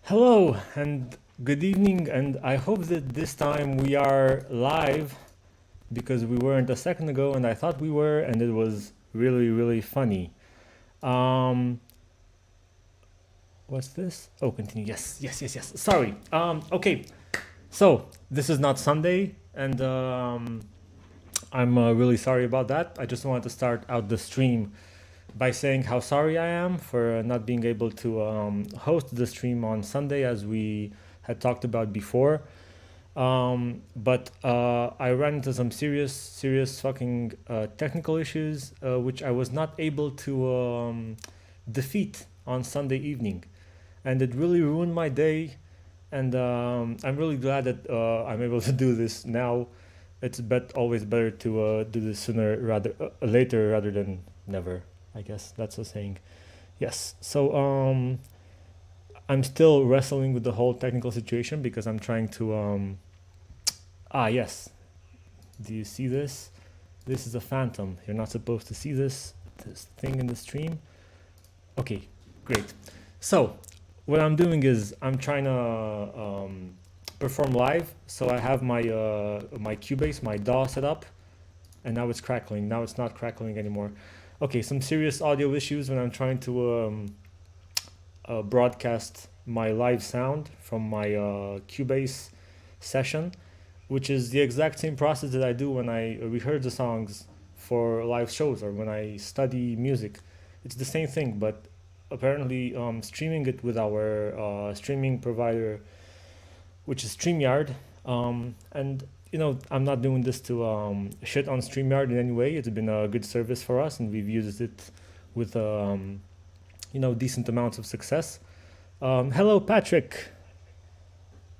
Hello and good evening, and I hope that this time we are live because we weren't a second ago and I thought we were, and it was really, really funny. What's this? Oh, continue. Yes. Sorry. Okay. So this is not Sunday, and I'm really sorry about that. I just wanted to start out the stream by saying how sorry I am for not being able to host the stream on Sunday as we had talked about before. But I ran into some serious fucking technical issues, which I was not able to defeat on Sunday evening. And it really ruined my day. And I'm really glad that I'm able to do this now. It's always better to do this sooner later rather than never. I guess that's the saying. Yes. So I'm still wrestling with the whole technical situation because I'm trying to yes. Do you see this? This is a phantom. You're not supposed to see this thing in the stream. Okay, great. So what I'm doing is I'm trying to perform live. So I have my my Cubase, my DAW set up, and now it's crackling. Now it's not crackling anymore. Okay, some serious audio issues when I'm trying to broadcast my live sound from my Cubase session, which is the exact same process that I do when I rehearse the songs for live shows or when I study music. It's the same thing, but apparently streaming it with our streaming provider, which is StreamYard, and you know, I'm not doing this to shit on StreamYard in any way. It's been a good service for us, and we've used it with you know, decent amounts of success. Hello, Patrick.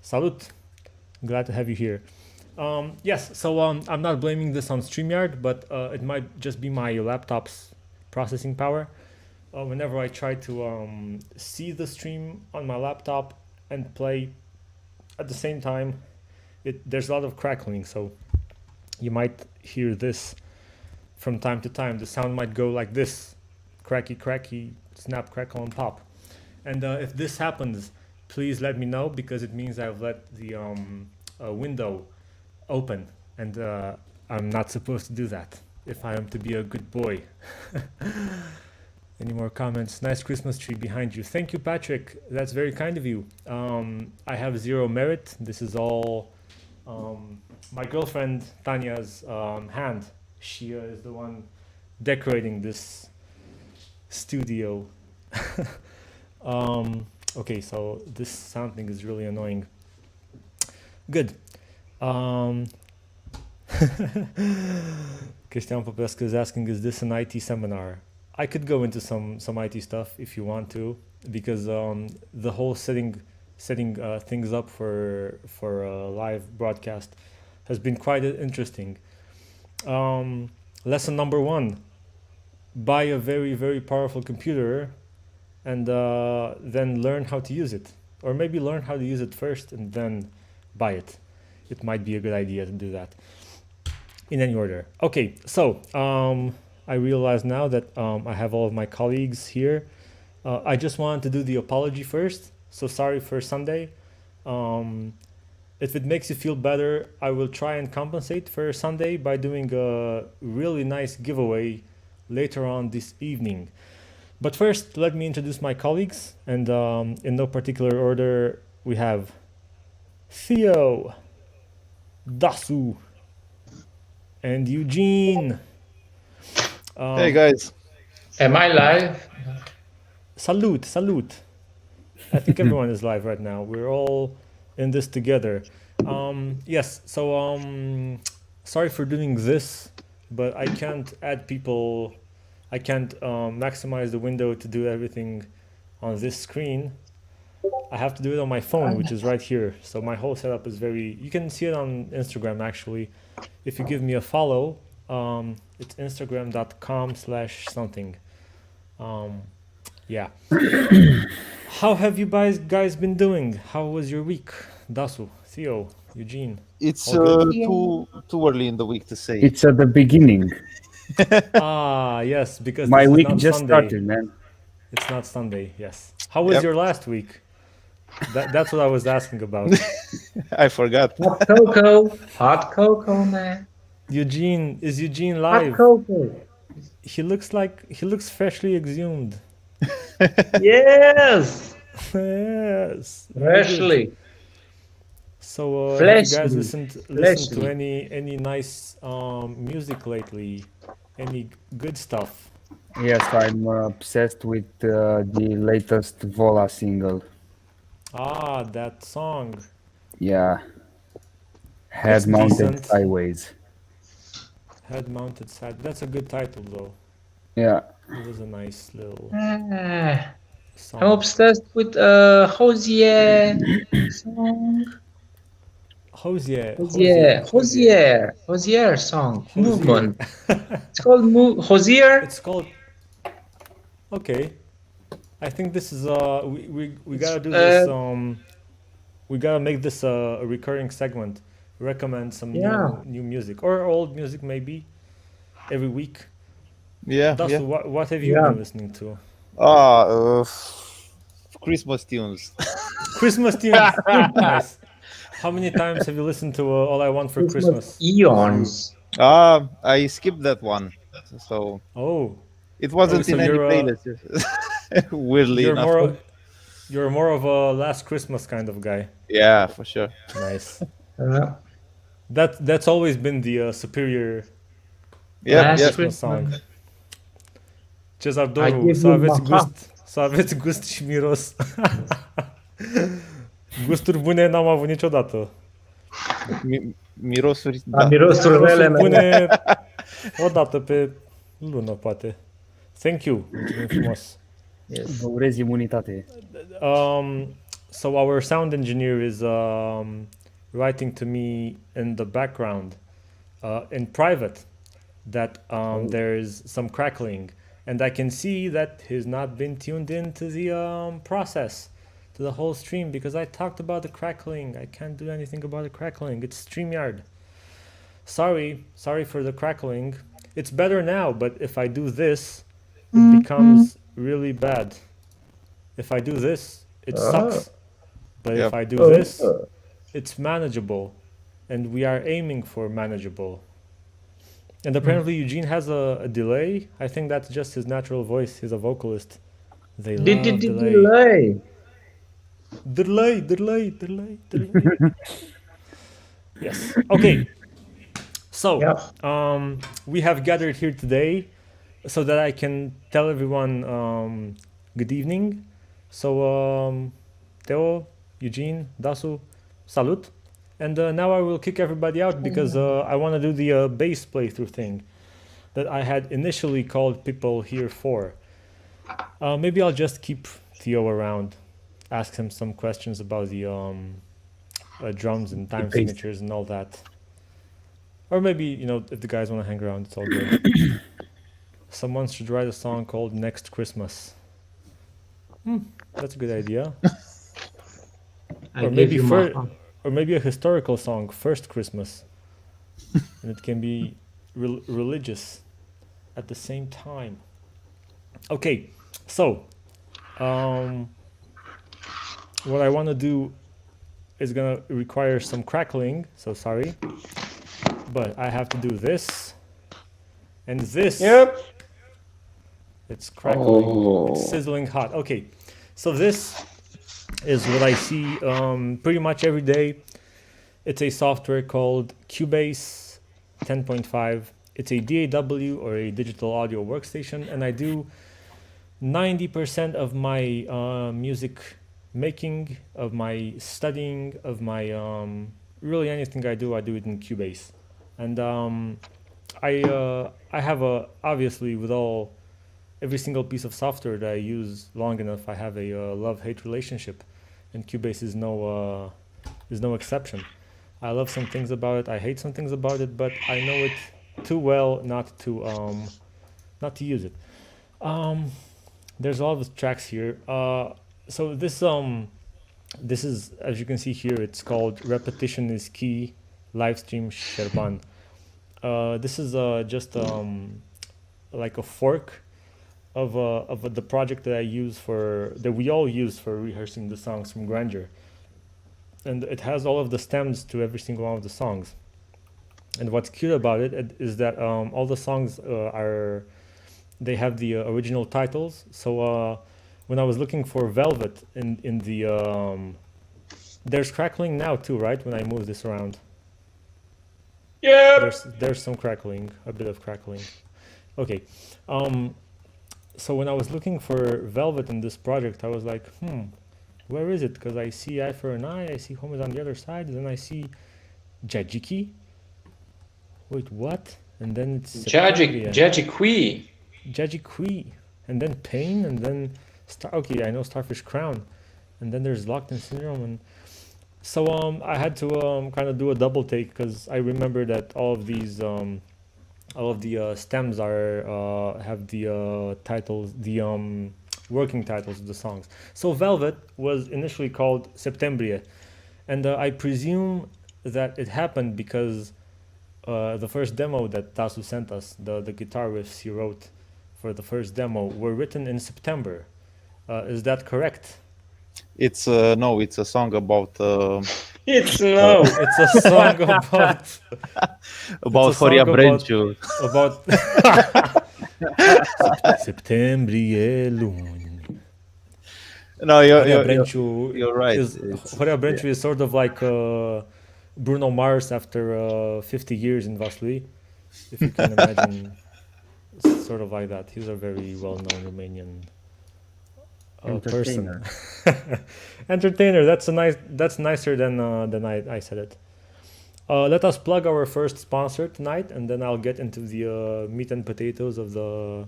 Salut. Glad to have you here. Yes, so I'm not blaming this on StreamYard, but it might just be my laptop's processing power. Whenever I try to see the stream on my laptop and play at the same time, there's a lot of crackling, so you might hear this from time to time. The sound might go like this: cracky, snap, crackle, and pop. And if this happens, please let me know, because it means I've let the window open, and I'm not supposed to do that if I am to be a good boy. Any more comments? Nice Christmas tree behind you. Thank you, Patrick. That's very kind of you. I have zero merit. This is all my girlfriend Tanya's hand. She is the one decorating this studio. Okay, so this sound thing is really annoying. Good. Christian Popescu is asking, is this an IT seminar? I could go into some IT stuff if you want to, because the whole setting things up for a live broadcast has been quite interesting. Lesson number 1: buy a very powerful computer, and then learn how to use it, or maybe learn how to use it first and then buy it. It might be a good idea to do that in any order. Okay, so I realize now that I have all of my colleagues here. I just wanted to do the apology first. So sorry for Sunday. If it makes you feel better, I will try and compensate for Sunday by doing a really nice giveaway later on this evening. But first, let me introduce my colleagues. And in no particular order, we have Theo, Dasu, and Eugene. Hey guys. Am I live? Salute. I think everyone is live right now. We're all in this together. Yes, so sorry for doing this, but I can't add people. I can't maximize the window to do everything on this screen. I have to do it on my phone, which is right here. So my whole setup is you can see it on Instagram actually. If you give me a follow, it's instagram.com/something. Yeah. How have you guys been doing? How was your week? Dasu, Theo, Eugene. It's too early in the week to say. It's at the beginning. Yes, because my this week is not just Sunday. started, man. It's not Sunday. Yes. How was your last week? That's what I was asking about. I forgot. Hot cocoa, man. Eugene, is Eugene Hot live? cocoa. He looks freshly exhumed. Yes. Yes. Very good. Freshly. So have you guys Fleshly. listened to any nice music lately? Any good stuff? Yes, I'm obsessed with the latest Vola single. Ah, that song. Yeah. Head mounted decent. sideways. Head mounted side. That's a good title though. Yeah. It was a nice little song. I'm obsessed with Hosier song. Hosier song. Hosier. Movement. It's called Hosier. It's called. Okay. I think this is we gotta do this we gotta make this a recurring segment. Recommend some new music or old music maybe every week. Yeah. Dasu, Yeah. what have you been listening to? Christmas tunes. Christmas tunes. Nice. How many times have you listened to All I Want for Christmas? Eons. I skipped that one, so it wasn't in any playlist. Weirdly enough. You're more of a Last Christmas kind of guy. Yeah, for sure. Nice. That's always been the superior Christmas song. Ce Zardoru, să aveți gust și miros. Gusturi bune n-am avut niciodată. Mirosuri, Mirosuri rele bune odată pe lună, poate. Thank you. Mulțumim frumos. Vă urez imunitate. So our sound engineer is writing to me in the background in private that there's some crackling, and I can see that he's not been tuned into the process, to the whole stream, because I talked about the crackling. I can't do anything about the crackling. It's StreamYard. Sorry for the crackling. It's better now, but if I do this, it becomes really bad. If I do this, it sucks. But if I do this, it's manageable. And we are aiming for manageable. And apparently Eugene has a delay. I think that's just his natural voice. He's a vocalist. They love delay. Delay. Yes. Okay. So, we have gathered here today so that I can tell everyone good evening. So, Theo, Eugene, Dasu, salut. And now I will kick everybody out because I want to do the bass playthrough thing that I had initially called people here for. Maybe I'll just keep Theo around, ask him some questions about the drums and time signatures and all that. Or maybe, if the guys want to hang around, it's all good. Someone should write a song called Next Christmas. That's a good idea. Or maybe a historical song, First Christmas. And it can be religious at the same time. Okay, so what I want to do is going to require some crackling, so sorry. But I have to do this and this. Yep. It's crackling, it's sizzling hot. Okay, so this is what I see pretty much every day. It's a software called Cubase 10.5. It's a DAW or a digital audio workstation, and I do 90% of my music making, of my studying, of my really anything I do it in Cubase. And I have obviously with every single piece of software that I use long enough, I have a love-hate relationship, and Cubase is no exception. I love some things about it, I hate some things about it, but I know it too well not to use it. There's all the tracks here. So this is, as you can see here, it's called Repetition is Key Livestream Șerban. This is just like a fork of the project that we all use for rehearsing the songs from Grandeur, and it has all of the stems to every single one of the songs. And what's cute about it is that all the songs they have the original titles. So when I was looking for Velvet in the there's crackling now too, right? When I move this around. Yeah. There's some crackling, a bit of crackling. Okay. So when I was looking for Velvet in this project, I was like, where is it? Because I see Eye for an Eye, I see Home is on the other side, and then I see Jajiki. Wait, what? And then it's Jajiki. Jajiki. And then Pain, and then okay, I know Starfish Crown. And then there's Locked in Syndrome, and so I had to kind of do a double take because I remember that all of the stems have the titles, the working titles of the songs. So Velvet was initially called Septembrie, and I presume that it happened because the first demo that Dasu sent us, the guitar riffs he wrote for the first demo, were written in September. Is that correct? It's no, it's a song about. It's a song about Horia Brenciu. About Septembrie luni. No, you're right. Horia Brenciu is sort of like Bruno Mars after 50 years in Vaslui, if you can imagine. Sort of like that. He's a very well-known Romanian person. Entertainer. That's nicer than I said it. Let us plug our first sponsor tonight, and then I'll get into the meat and potatoes of the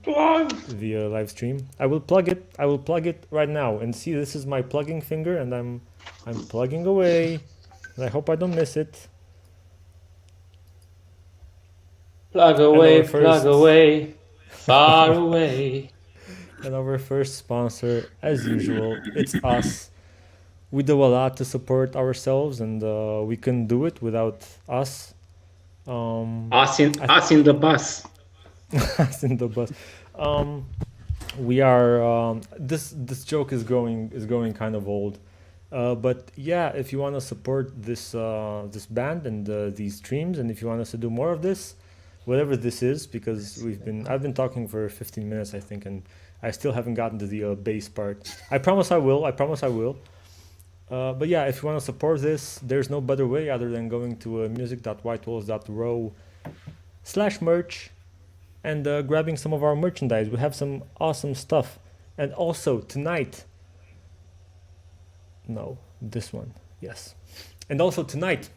live stream. I will plug it right now. And see, this is my plugging finger, and I'm plugging away. And I hope I don't miss it. Plug away, far away. And our first sponsor, as usual, it's us. We do a lot to support ourselves, and we can do it without us. Us in the bus. Us in the bus. We are. This joke is going kind of old, but yeah, if you want to support this band and these streams, and if you want us to do more of this, whatever this is, because I've been talking for 15 minutes, I think, and I still haven't gotten to the bass part. I promise I will. But yeah, if you want to support this, there's no better way other than going to music.whitewalls.ro/merch and grabbing some of our merchandise. We have some awesome stuff. And also tonight, no, this one, yes. And also tonight,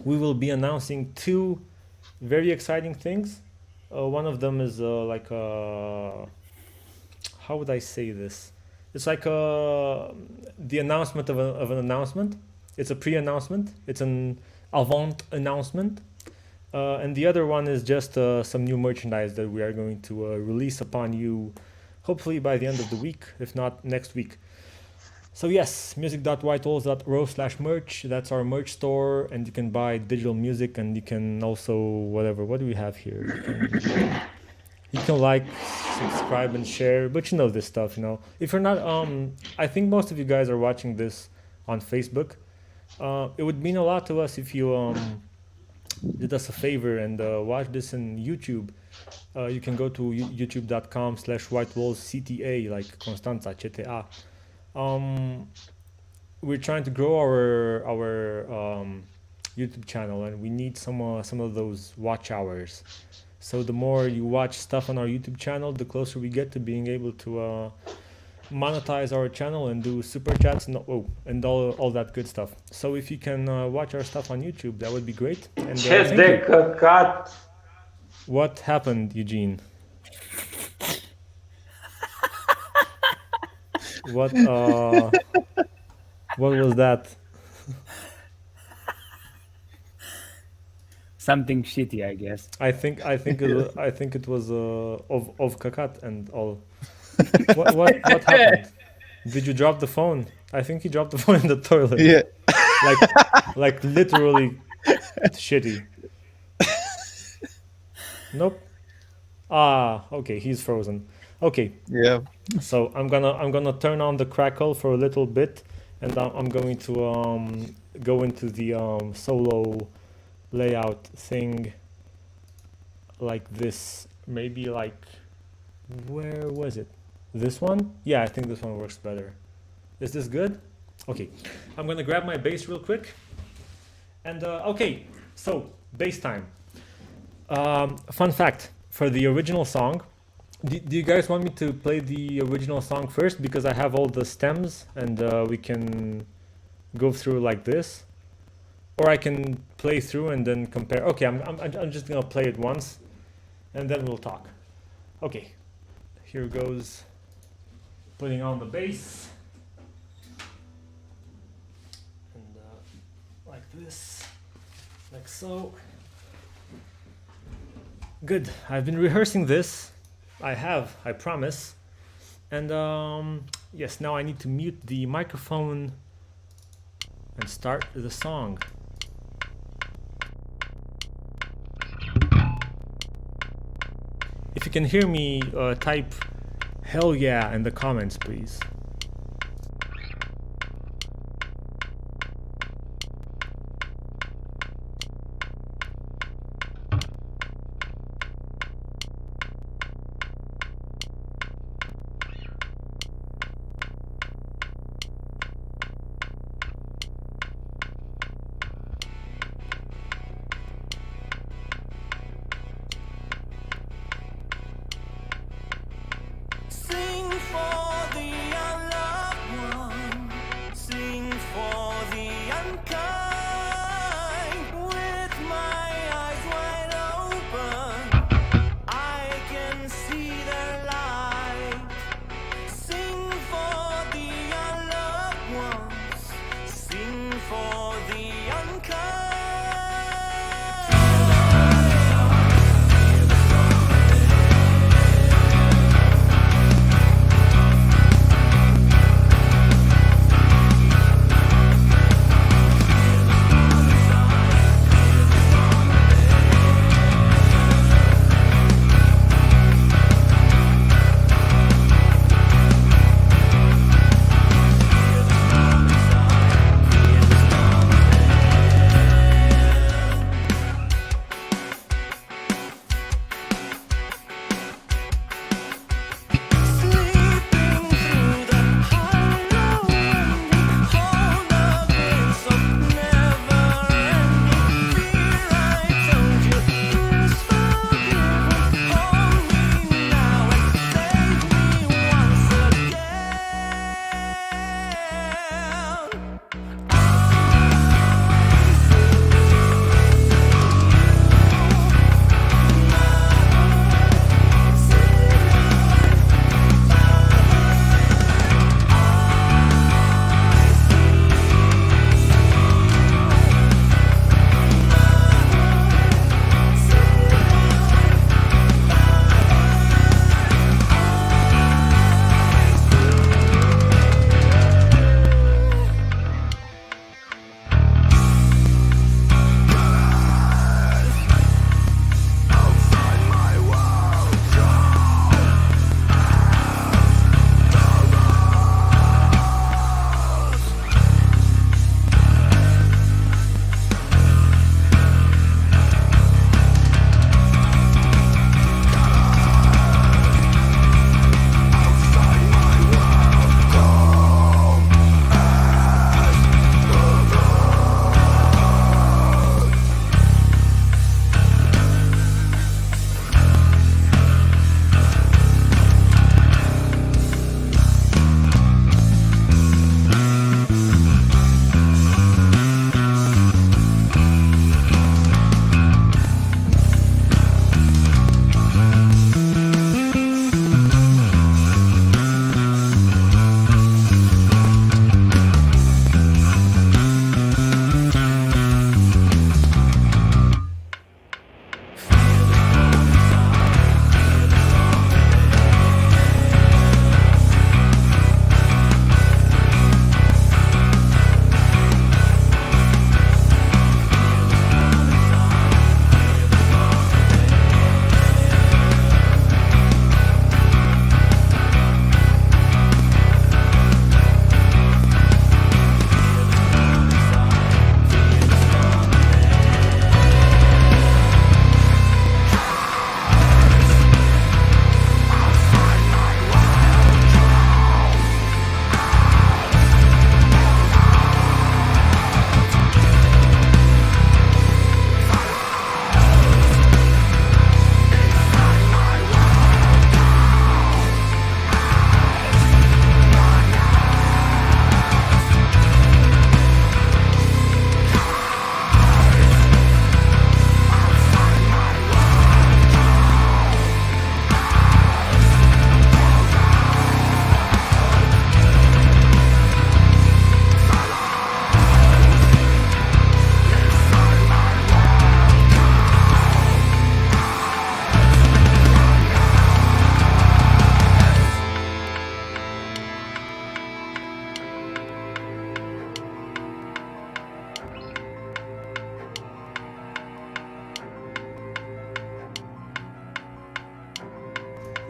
we will be announcing two very exciting things. One of them is how would I say this? It's like the announcement of an announcement. It's a pre-announcement. It's an avant announcement. And the other one is just some new merchandise that we are going to release upon you, hopefully by the end of the week, if not next week. So yes, music.whitewalls.ro/merch. That's our merch store, and you can buy digital music, and you can also whatever. What do we have here? You can like, subscribe, and share, but you know this stuff, you know. If you're not, I think most of you guys are watching this on Facebook. It would mean a lot to us if you did us a favor and watch this in YouTube. You can go to youtube.com/whitewallscta, like Constanța, CTA. We're trying to grow our YouTube channel, and we need some of those watch hours. So the more you watch stuff on our YouTube channel, the closer we get to being able to monetize our channel and do super chats and all that good stuff. So if you can watch our stuff on YouTube, that would be great. And what happened, Eugene? What was that? Something shitty, I guess. I think it was of Kakat and all. What happened? Did you drop the phone? I think he dropped the phone in the toilet. Yeah. like literally shitty. Nope. Okay, he's frozen. Okay. Yeah. So I'm gonna turn on the crackle for a little bit, and I'm going to go into the solo layout thing like this. Maybe like, where was it? This one? Yeah, I think this one works better. Is this good? Okay, I'm gonna grab my bass real quick. And okay, so bass time. Fun fact, for the original song, do you guys want me to play the original song first, because I have all the stems and we can go through like this, or I can play through and then compare. Okay, I'm just gonna play it once and then we'll talk. Okay, here goes putting on the bass, and like this, like so. Good, I've been rehearsing this. I promise. And yes, now I need to mute the microphone and start the song. If you can hear me, type hell yeah in the comments, please. Sing for the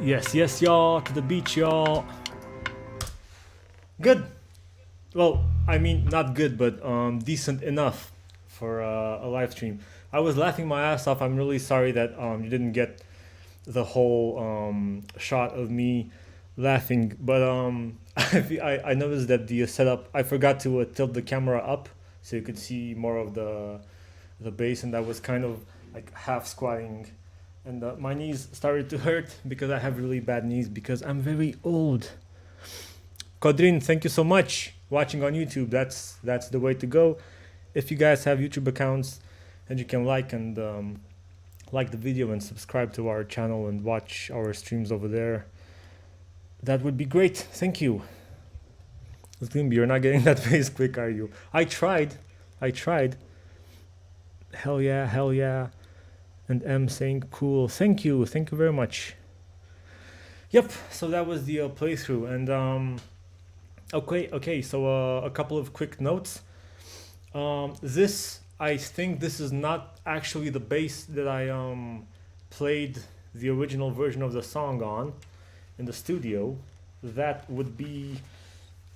Yes, yes, y'all, to the beach, y'all. Good. Well, I mean, not good, but decent enough for a live stream. I was laughing my ass off. I'm really sorry that you didn't get the whole shot of me laughing, but I noticed that the setup, I forgot to tilt the camera up so you could see more of the bass, and I was kind of like half squatting, and my knees started to hurt because I have really bad knees because I'm very old. Kodrin, thank you so much. Watching on YouTube, that's the way to go. If you guys have YouTube accounts and you can like the video and subscribe to our channel and watch our streams over there, that would be great. Thank you. Zlimby, you're not getting that face quick, are you? I tried. Hell yeah, hell yeah. And M saying cool. Thank you very much. Yep, so that was the playthrough, and okay, so a couple of quick notes. I think this is not actually the bass that I played the original version of the song on in the studio. That would be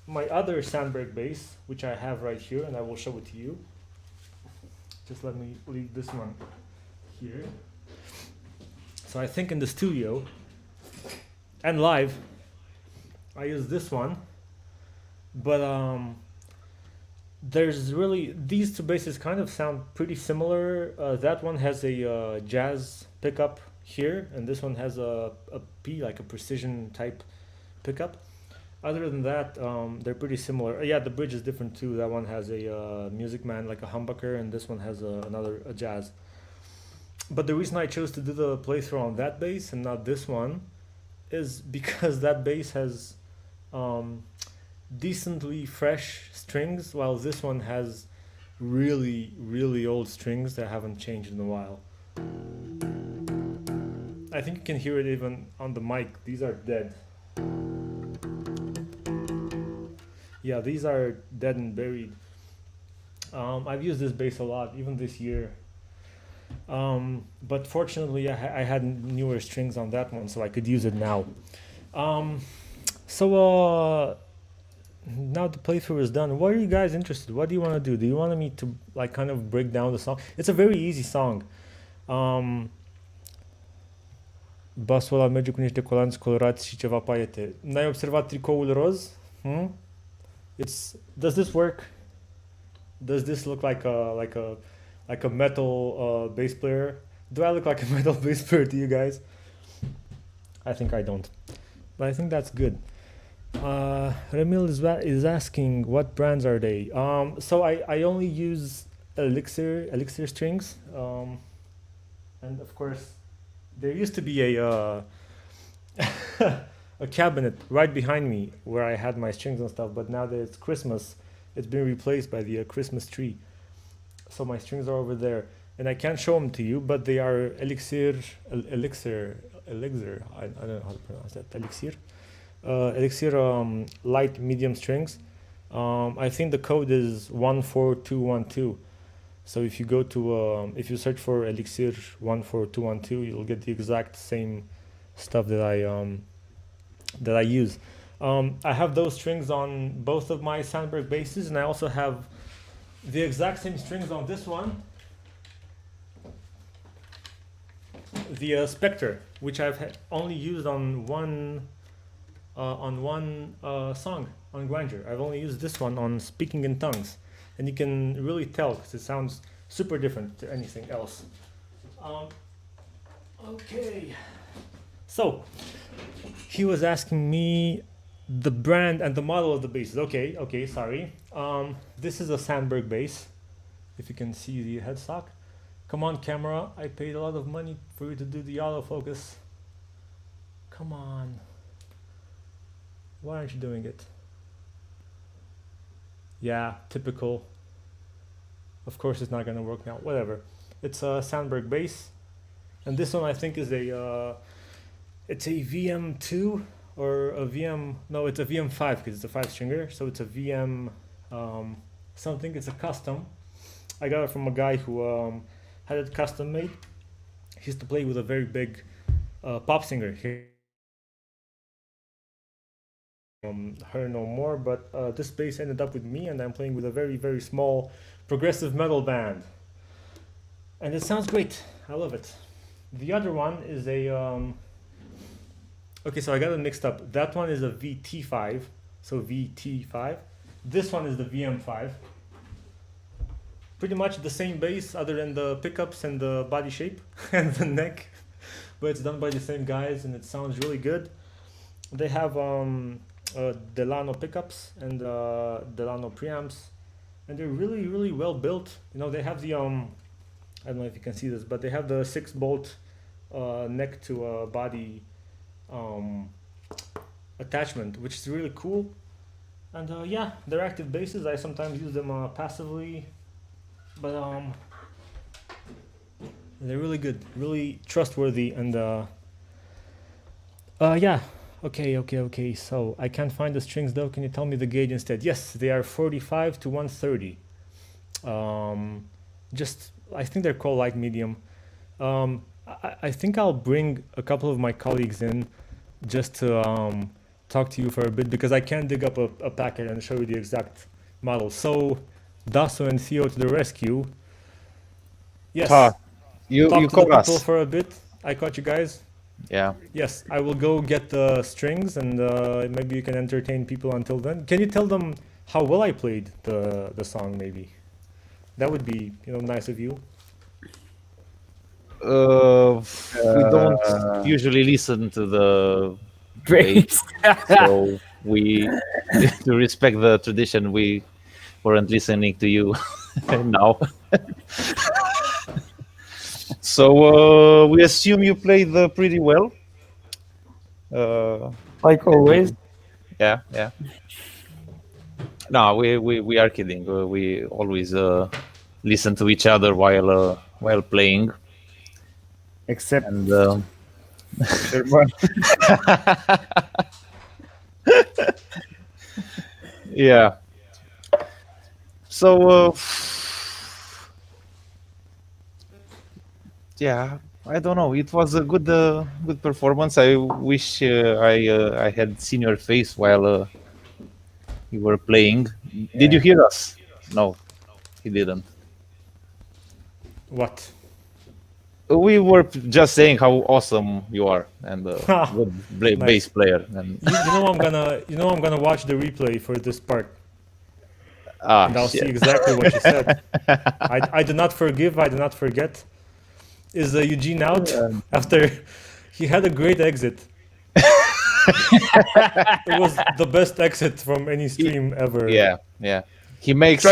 my other Sandberg bass, which I have right here, and I will show it to you. Just let me leave this one here. So I think in the studio and live, I use this one, but there's really, these two basses kind of sound pretty similar. That one has a jazz pickup here, and this one has a P, like a precision type pickup. Other than that, they're pretty similar. Yeah, the bridge is different too. That one has a Music Man, like a humbucker, and this one has a jazz. But the reason I chose to do the playthrough on that bass and not this one is because that bass has decently fresh strings, while this one has really old strings that haven't changed in a while. I think you can hear it even on the mic. These are dead. Yeah, these are dead and buried. I've used this bass a lot, even this year. But fortunately, I had newer strings on that one, so I could use it now. So now the playthrough is done. What are you guys interested? What do you want to do? Do you want me to like kind of break down the song? It's a very easy song. Basul ăla merge cu niște colanți colorați și ceva paiete. N-ai observat tricoul roz? Does this work? Does this look like a metal bass player? Do I look like a metal bass player to you guys? I think I don't, but I think that's good. Remil is asking what brands are they? So I only use Elixir strings, and of course there used to be a a cabinet right behind me where I had my strings and stuff, but now that it's Christmas, it's been replaced by the Christmas tree. So my strings are over there, and I can't show them to you, but they are Elixir. I don't know how to pronounce that. Elixir light medium strings. I think the code is 14212. So if you go to if you search for Elixir 14212, you'll get the exact same stuff that I use. I have those strings on both of my Sandberg basses, and I also have the exact same strings on this one, the Spector, which I've only used on one song on Grandeur. I've only used this one on Speaking in Tongues, and you can really tell because it sounds super different to anything else. Okay, so he was asking me the brand and the model of the basses. Okay, sorry. This is a Sandberg bass, if you can see the headstock. Come on, camera, I paid a lot of money for you to do the autofocus. Come on. Why aren't you doing it? Yeah, typical. Of course it's not gonna work now, whatever. It's a Sandberg bass. And this one I think is it's a VM2 or a VM, no, it's a VM5 because it's a 5-stringer, so it's a VM something, it's a custom. I got it from a guy who had it custom made. He used to play with a very big pop singer here her no more, but this bass ended up with me, and I'm playing with a very, very small progressive metal band. And it sounds great. I love it. The other one is a... okay, so I got it mixed up. That one is a VT5, so VT5. This one is the VM5. Pretty much the same bass other than the pickups and the body shape and the neck. But it's done by the same guys and it sounds really good. They have Delano pickups and Delano preamps, and they're really, really well built. You know, they have the I don't know if you can see this, but they have the 6-bolt neck to body attachment, which is really cool. And yeah, they're active basses. I sometimes use them passively, but they're really good, really trustworthy, and yeah. Okay, so I can't find the strings though. Can you tell me the gauge instead? Yes, they are 45 to 130. Just, I think they're called light medium. I think I'll bring a couple of my colleagues in just to talk to you for a bit, because I can't dig up a packet and show you the exact model. So Dasu and Theo to the rescue. Yes, you talk to caught the us people for a bit. I caught you guys. Yeah. Yes, I will go get the strings, and maybe you can entertain people until then. Can you tell them how well I played the song? Maybe that would be, you know, nice of you. We don't usually listen to the Great. so we, to respect the tradition, we weren't listening to you now. So we assume you played pretty well. Like always. Yeah. No, we are kidding. We always listen to each other while playing. Except And Șerban. yeah. So yeah, I don't know. It was a good performance. I wish I had seen your face while you were playing. Yeah. Did you hear us? No, he didn't. What? We were just saying how awesome you are and good Nice. bass player. And You know I'm gonna watch the replay for this part, ah, and I'll see shit. exactly what you said. I do not forgive. I do not forget. Is Eugene out after he had a great exit? It was the best exit from any stream ever. Yeah. He makes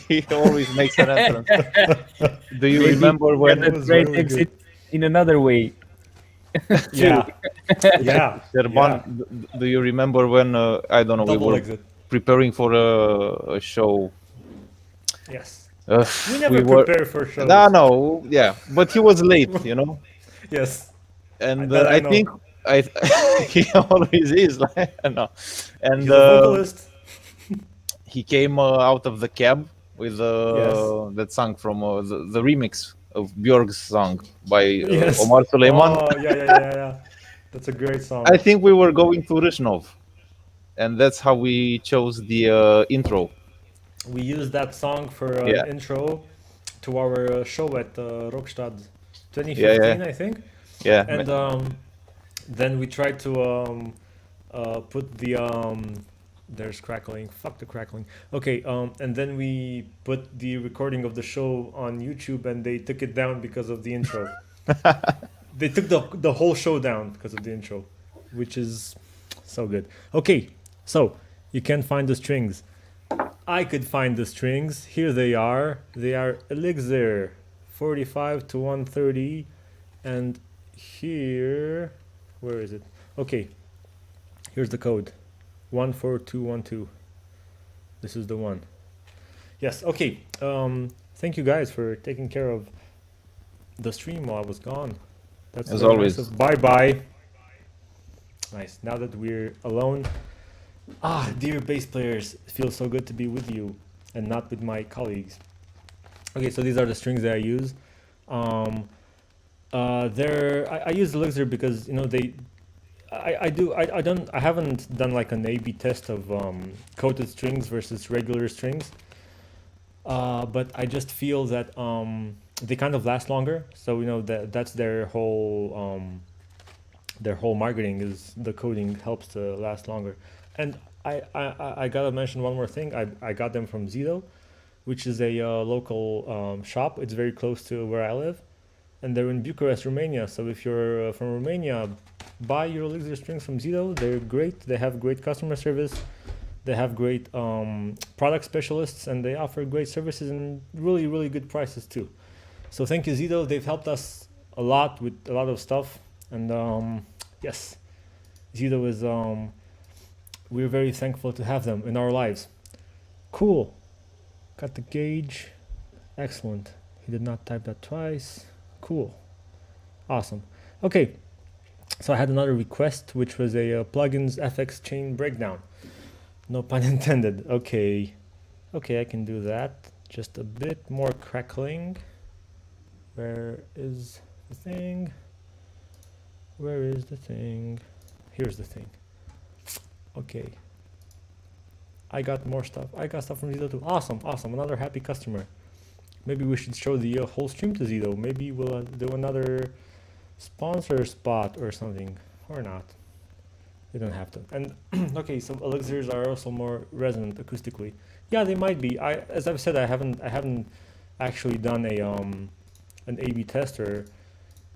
he always makes an entrance. Do you remember when That was great really exit in another way? Yeah. Șerban, do you remember when I don't know, we Double were exit. preparing for a show? Yes. We We never prepare for shows. No, yeah, but he was late, you know. Yes. And That I I know. think he always is like no. And He's a vocalist. he came out of the cab with Yes. that song from the remix of Björk's song by Yes. Omar Suleiman. Oh, yeah. That's a great song. I think we were going to Ryshnov, and that's how we chose the intro. We used that song for Yeah. an intro to our show at Rockstad 2015, I think. Yeah, And then we tried to put the there's crackling. Fuck the crackling. Okay, and then we put the recording of the show on YouTube, and they took it down because of the intro. They took the whole show down because of the intro, which is so good. Okay, so you can find the strings. I could find the strings. Here they are. They are Elixir 45 to 130, and here, where is it? Okay, here's the code. 14212. This is the one. Yes. Okay. Thank you guys for taking care of the stream while I was gone. That's As very always. nice of- bye. Nice. Now that we're alone. Dear bass players, it feels so good to be with you and not with my colleagues. Okay, so these are the strings that I use. I use Elixir because, you know, I haven't done like an A/B test of coated strings versus regular strings, but I just feel that they kind of last longer. So you know that's their whole marketing is the coating helps to last longer. And I gotta mention one more thing. I got them from Zito, which is a local shop. It's very close to where I live, and they're in Bucharest, Romania. So if you're from Romania, buy your Elixir strings from Zito. They're great. They have great customer service. They have great product specialists, and they offer great services and really, really good prices too. So thank you, Zito. They've helped us a lot with a lot of stuff. And yes, Zito is, we're very thankful to have them in our lives. Cool. Got the gauge. Excellent. He did not type that twice. Cool. Awesome. Okay. So I had another request, which was a plugins FX chain breakdown. No pun intended. Okay. Okay, I can do that. Just a bit more crackling. Where is the thing? Where is the thing? Here's the thing. Okay. I got more stuff. I got stuff from Zito too. Awesome, awesome. Another happy customer. Maybe we should show the whole stream to Zito. Maybe we'll do another sponsor spot or something. Or not. You don't have to. And okay, so Elixirs are also more resonant acoustically. Yeah, they might be. As I've said, I haven't actually done a an A/B test or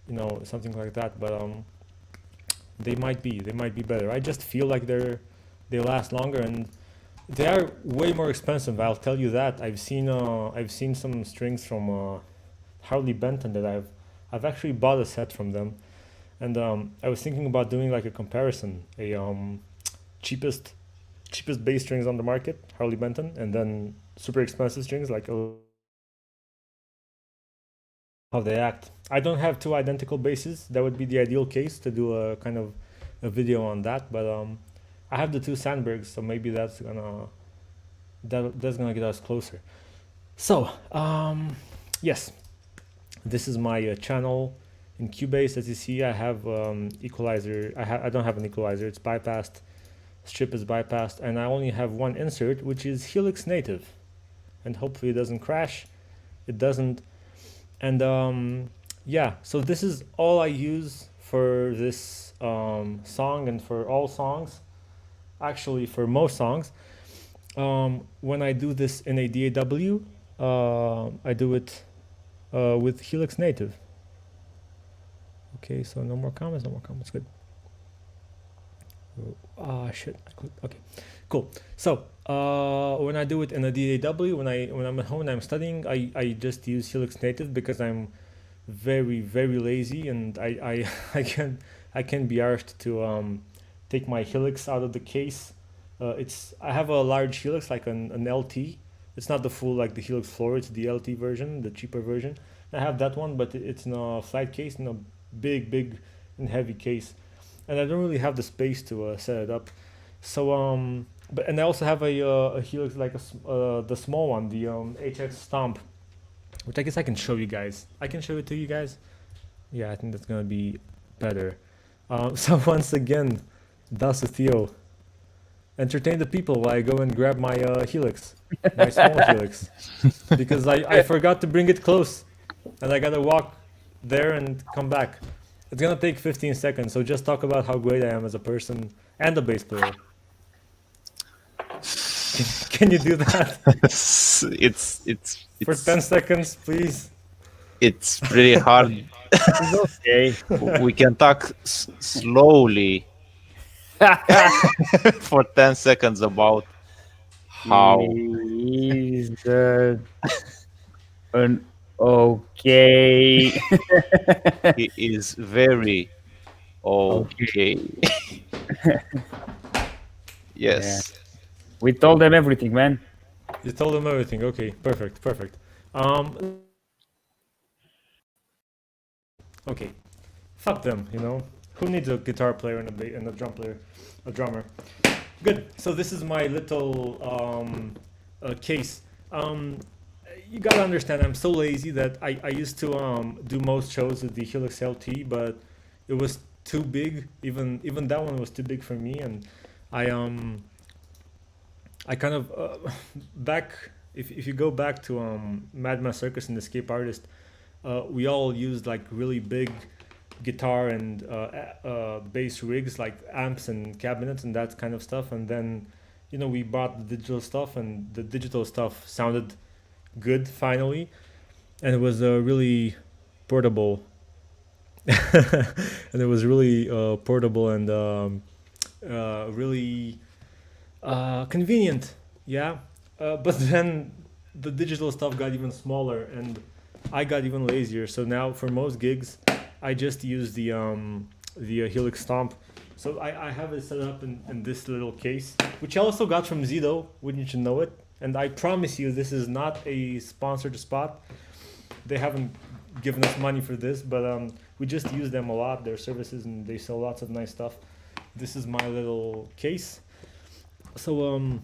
you know something like that, but they might be better. I just feel like they last longer and they are way more expensive. I'll tell you that. I've seen some strings from Harley Benton that I've actually bought a set from them, and I was thinking about doing like a comparison, a cheapest bass strings on the market, Harley Benton, and then super expensive strings like how they act. I don't have two identical basses. That would be the ideal case to do a kind of a video on that, but I have the two Sandbergs, so maybe that's gonna get us closer. So yes, this is my channel in Cubase. As you see, I have equalizer. I don't have an equalizer. It's bypassed. Strip is bypassed, and I only have one insert, which is Helix native, and hopefully it doesn't crash. It doesn't. And yeah, so this is all I use for this song and for all songs. Actually, for most songs. When I do this in a DAW, I do it with Helix native. Okay, so no more comments, good. Shit, I clicked. Okay, cool. So when I do it in a DAW, when I'm at home and I'm studying, I just use Helix native because I'm very, very lazy, and I can't be arsed to take my Helix out of the case. I have a large Helix, like an LT. It's not the full like the Helix floor, it's the LT version, the cheaper version. I have that one, but it's in a flat case, in a big and heavy case, and I don't really have the space to set it up. So and I also have a Helix like the small one, the HX Stomp, which I guess I can show you guys. I can show it to you guys. Yeah, I think that's gonna be better. So once again, Dasu Theo, entertain the people while I go and grab my Helix, my small Helix, because I forgot to bring it close, and I gotta walk there and come back. It's gonna take 15 seconds, so just talk about how great I am as a person and a bass player. Can you do that? It's for 10 seconds, please. It's pretty hard. Okay. We can talk slowly for 10 seconds about how Is an okay. he is very okay. Yes. Yeah. We told them everything, man. You told them everything. Okay, perfect. Okay, fuck them. You know, who needs a guitar player and a drum player, a drummer? Good. So this is my little case. You gotta understand, I'm so lazy that I used to do most shows with the Helix LT, but it was too big. Even that one was too big for me, and I kind of back. If you go back to Madman Circus and Escape Artist, we all used like really big guitar and bass rigs, like amps and cabinets and that kind of stuff. And then, you know, we bought the digital stuff, and the digital stuff sounded good finally, and it was really portable. And it was really portable and really convenient. Yeah. But then the digital stuff got even smaller, and I got even lazier. So now for most gigs, I just use the Helix Stomp. So I have it set up in this little case, which I also got from Zido, wouldn't you know it? And I promise you, this is not a sponsored spot. They haven't given us money for this, but we just use them a lot, their services, and they sell lots of nice stuff. This is my little case. So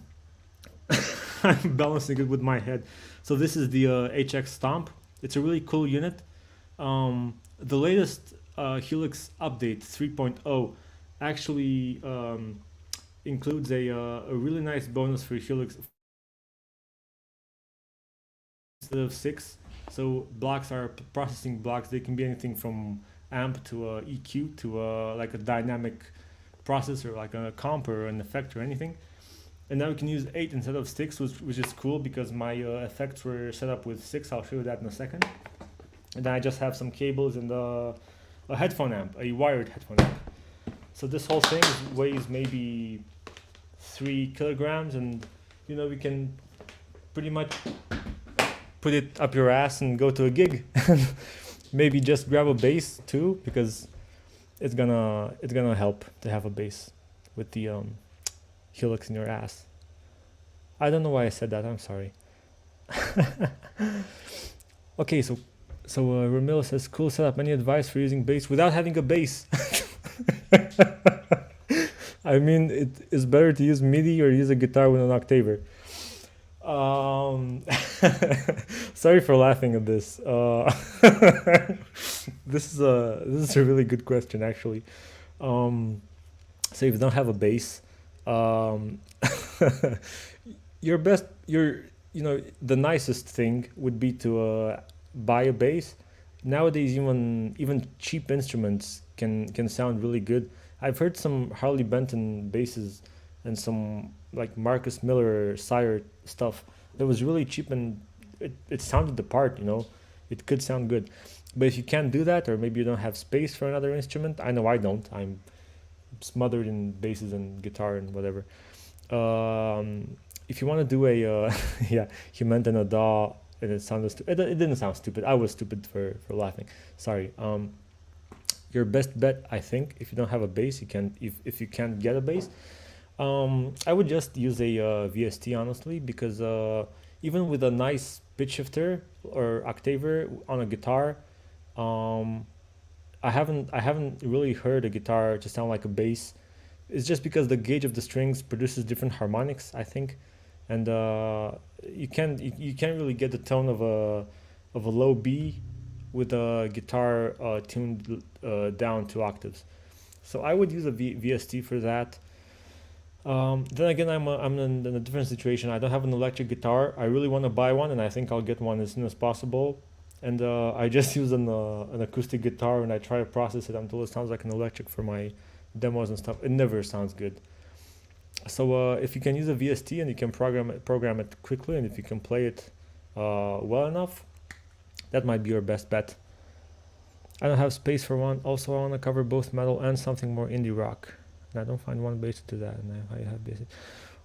I'm balancing it with my head. So this is the HX Stomp. It's a really cool unit. The latest Helix update 3.0 actually includes a really nice bonus for Helix instead of 6. So blocks are processing blocks. They can be anything from amp to EQ to like a dynamic processor, like a comp or an effect or anything. And now we can use 8 instead of 6, which is cool because my effects were set up with 6. I'll show you that in a second. And then I just have some cables and a headphone amp, a wired headphone amp. So this whole thing weighs maybe 3 kilograms, and you know, we can pretty much put it up your ass and go to a gig. Maybe just grab a bass too, because it's gonna help to have a bass with the Helix in your ass. I don't know why I said that, I'm sorry. Okay, so Ramil says, cool setup. Any advice for using bass without having a bass? I mean, it is better to use MIDI or use a guitar with an octaver. Sorry for laughing at this. This is a really good question, actually. So if you don't have a bass, the nicest thing would be to buy a bass. Nowadays, even cheap instruments can sound really good. I've heard some Harley Benton basses and some like Marcus Miller Sire stuff that was really cheap, and it sounded the part, you know. It could sound good. But if you can't do that, or maybe you don't have space for another instrument, I know I don't. I'm smothered in basses and guitar and whatever. If you want to do a yeah, he meant in a DAW, and it sounded it didn't sound stupid. I was stupid for laughing. Sorry. Your best bet, I think, if you don't have a bass, if you can't get a bass, I would just use a VST, honestly, because even with a nice pitch shifter or octaver on a guitar, I haven't really heard a guitar to sound like a bass. It's just because the gauge of the strings produces different harmonics, I think, and you can't really get the tone of a low B with a guitar tuned down 2 octaves. So I would use a VST for that. Then again, I'm in a different situation. I don't have an electric guitar. I really want to buy one, and I think I'll get one as soon as possible. And I just use an acoustic guitar, and I try to process it until it sounds like an electric for my demos and stuff. It never sounds good. So if you can use a VST and you can program it quickly, and if you can play it well enough, that might be your best bet. I don't have space for one. Also, I want to cover both metal and something more indie rock. And I don't find one bass to do that, and I have bases.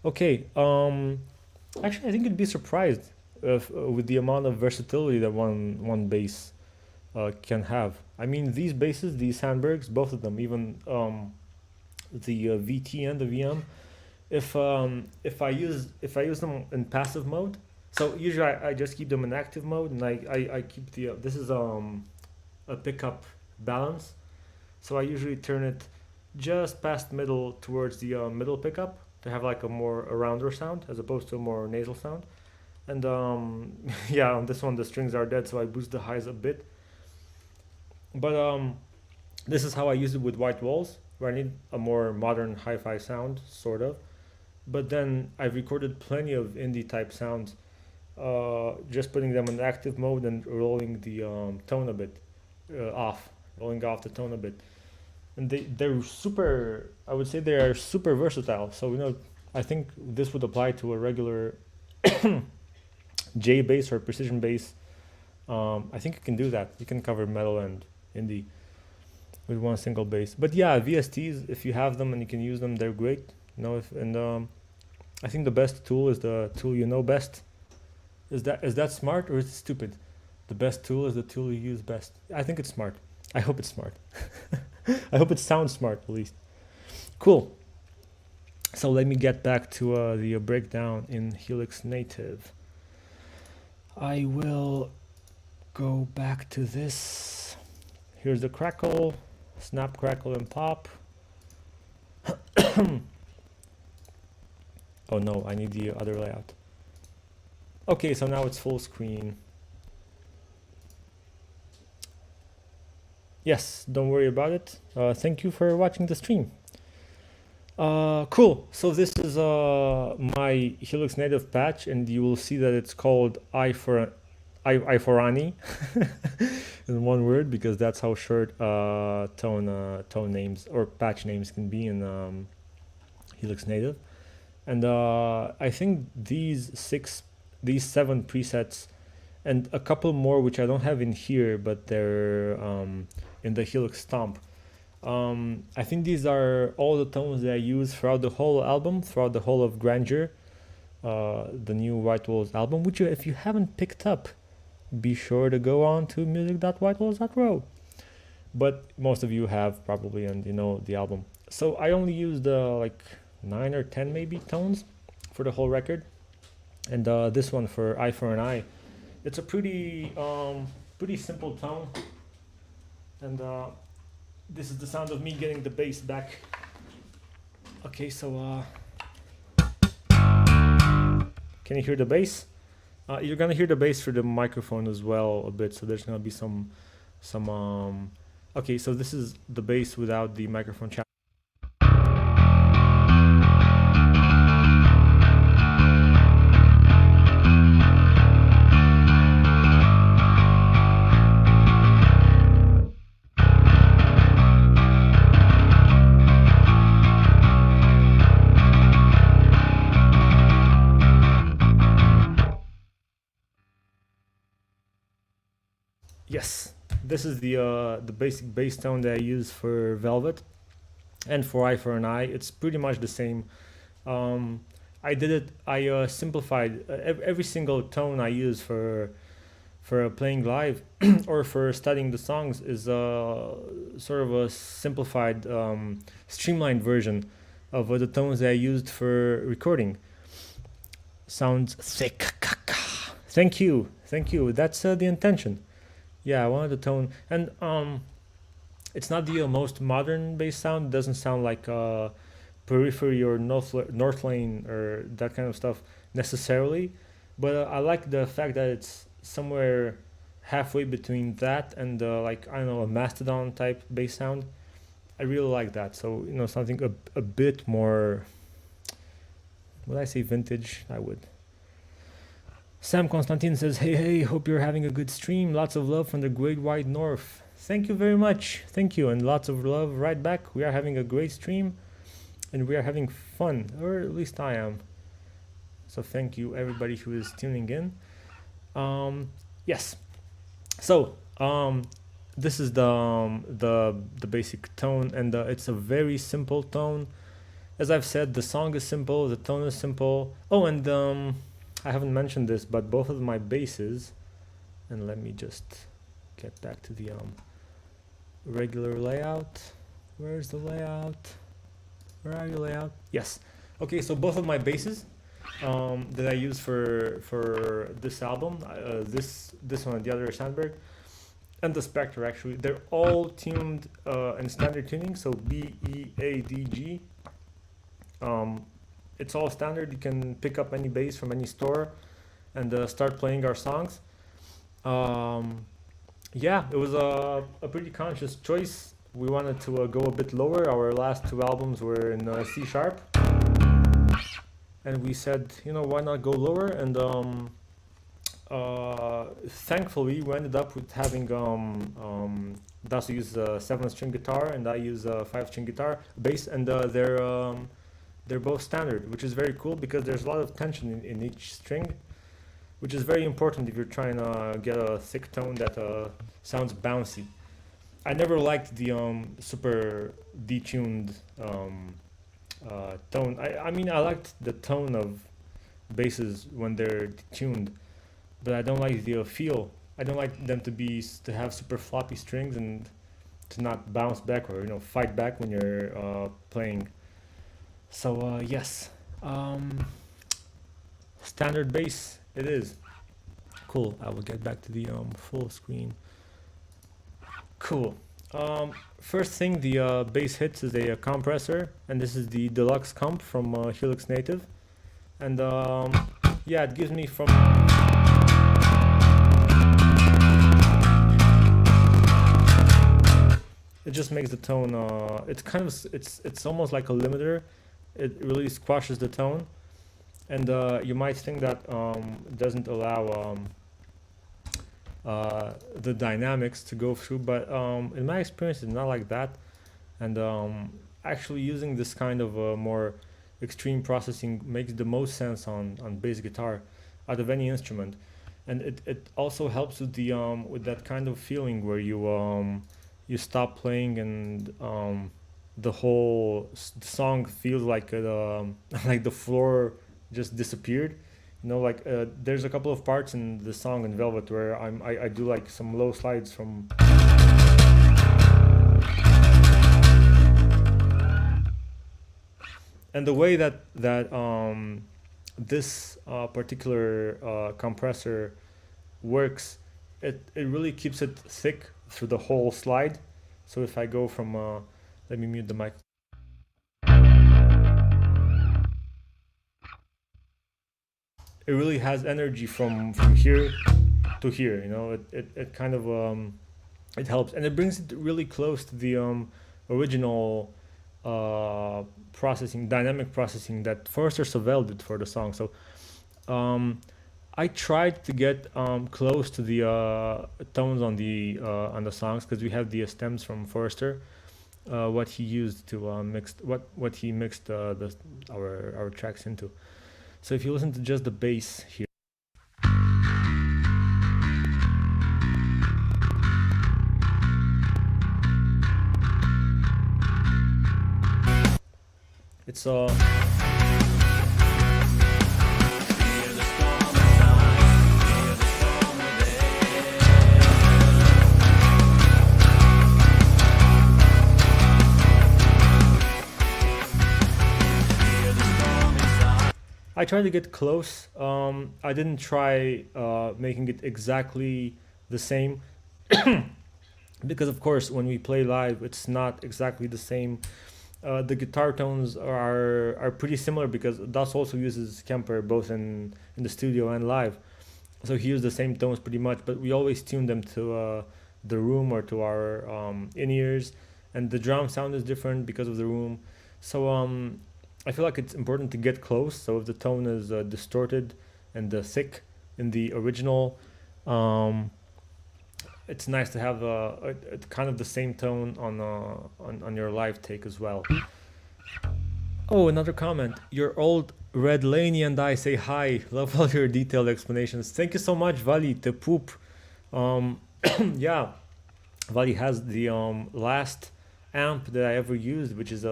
Okay, actually, I think you'd be surprised with the amount of versatility that one bass can have. I mean, these basses, these Sandbergs, both of them, even the VT and the VM, if I use them in passive mode, so usually I just keep them in active mode, and I keep the this is a pickup balance, so I usually turn it just past middle towards the middle pickup to have like a rounder sound as opposed to a more nasal sound. And yeah, on this one the strings are dead, so I boost the highs a bit. But This is how I use it with White Walls, where I need a more modern hi-fi sound, sort of. But then I've recorded plenty of indie type sounds, just putting them in active mode and rolling the tone a bit rolling off the tone a bit. And they're super, I would say they are super versatile. So, you know, I think this would apply to a regular J bass or precision bass. I think you can do that. You can cover metal and indie with one single bass. But yeah, VSTs, if you have them and you can use them, they're great. You know, I think the best tool is the tool you know best. Is that smart or is it stupid? The best tool is the tool you use best. I think it's smart. I hope it's smart. I hope it sounds smart at least. Cool. So let me get back to the breakdown in Helix Native. I will go back to this. Here's the crackle, snap, crackle, and pop. Oh no, I need the other layout. Okay, so now it's full screen. Yes, don't worry about it. Thank you for watching the stream. Cool. So this is my Helix Native patch, and you will see that it's called I for Ani in one word, because that's how short tone names or patch names can be in Helix Native. And I think these 7 presets and a couple more which I don't have in here, but they're in the Helix Stomp. I think these are all the tones that I use throughout the whole album, throughout the whole of Grandeur, the new White Walls album, which if you haven't picked up, be sure to go on to music.whitewalls.ro. But most of you have probably, and you know the album. So I only used like 9 or 10 maybe tones for the whole record, and this one for Eye for an Eye, it's a pretty simple tone, and this is the sound of me getting the bass back. Okay, so can you hear the bass? You're gonna hear the bass through the microphone as well a bit, so there's gonna be some okay, so this is the bass without the microphone channel. Yes, this is the basic bass tone that I use for Velvet, and for Eye for an Eye, it's pretty much the same. I simplified every single tone I use for playing live or for studying the songs is sort of a simplified, streamlined version of the tones that I used for recording. Sounds thick. Thank you. That's the intention. Yeah, I wanted the tone, and it's not the most modern bass sound. It doesn't sound like Periphery or North Lane or that kind of stuff necessarily, but I like the fact that it's somewhere halfway between that and like, I don't know, a Mastodon type bass sound. I really like that. So, you know, something a bit more, would I say vintage? I would. Sam Constantine says, hey, hope you're having a good stream. Lots of love from the Great White North. Thank you very much. Thank you, and lots of love right back. We are having a great stream, and we are having fun, or at least I am. So thank you, everybody who is tuning in. Yes. So this is the basic tone, and it's a very simple tone. As I've said, the song is simple, the tone is simple. Oh, and I haven't mentioned this, but both of my basses, and let me just get back to the regular layout. Where's the layout? Where are you, layout? Yes. Okay, so both of my basses that I use for this album, this one and the other Sandberg, and the Spector, actually, they're all tuned in standard tuning, so B, E, A, D, G. It's all standard. You can pick up any bass from any store and start playing our songs. Yeah, it was a pretty conscious choice. we wanted to go a bit lower. Our last two albums were in C sharp, and we said, you know, why not go lower? And thankfully we ended up with having Dasu use a 7-string guitar and I use a 5-string guitar bass, and they're both standard, which is very cool because there's a lot of tension in each string, which is very important if you're trying to get a thick tone that sounds bouncy. I never liked the super detuned tone. I mean, I liked the tone of basses when they're detuned, but I don't like the feel. I don't like them to have super floppy strings and to not bounce back or, you know, fight back when you're playing. So yes, standard bass it is. Cool. I will get back to the full screen. Cool. First thing the bass hits is a compressor, and this is the deluxe comp from Helix Native, and yeah, it gives me from it just makes the tone it's kind of it's almost like a limiter. It really squashes the tone, and you might think that it doesn't allow the dynamics to go through, but in my experience it's not like that. And actually using this kind of more extreme processing makes the most sense on bass guitar out of any instrument, and it also helps with the with that kind of feeling where you stop playing and the whole song feels like like the floor just disappeared. You know, like there's a couple of parts in the song in Velvet where I do like some low slides from, and the way that this particular compressor works, it really keeps it thick through the whole slide. So if I go from let me mute the mic. It really has energy from here to here, you know. It kind of it helps, and it brings it really close to the original processing, dynamic processing that Forrester Savell did for the song. So I tried to get close to the tones on the songs, because we have the stems from Forrester, what he used to mix what he mixed our tracks into. So if you listen to just the bass here, it's I tried to get close. I didn't try making it exactly the same because of course when we play live it's not exactly the same. The guitar tones are pretty similar because Das also uses Kemper both in the studio and live, so he used the same tones pretty much, but we always tune them to the room or to our in-ears, and the drum sound is different because of the room. So I feel like it's important to get close. So if the tone is distorted and thick in the original, it's nice to have a kind of the same tone on your live take as well. Oh, another comment. Your old Red Laney and I say hi. Love all your detailed explanations. Thank you so much, Vali, to poop. Yeah, Vali has the last amp that I ever used, which is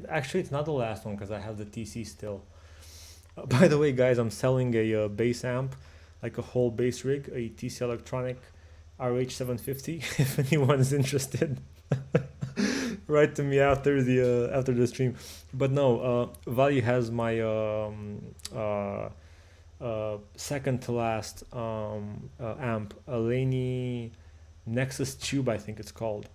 actually it's not the last one because I have the TC still. By the way, guys, I'm selling a bass amp, like a whole bass rig, a TC Electronic RH750. If anyone's interested, write to me after the stream. But no, Vali has my second to last amp, a Laney Nexus Tube, I think it's called.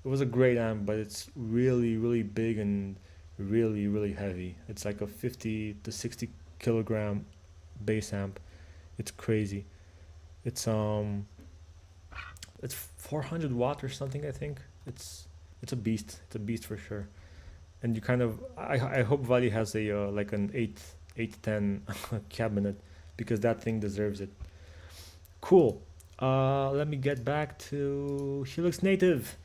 It was a great amp, but it's really, really big and really, really heavy. It's like a 50 to 60 kilogram bass amp. It's crazy. It's 400 watt or something, I think. It's it's a beast. It's a beast for sure. And you kind of, I hope Vali has a like an 810 cabinet, because that thing deserves it. Cool. Let me get back to Helix Native.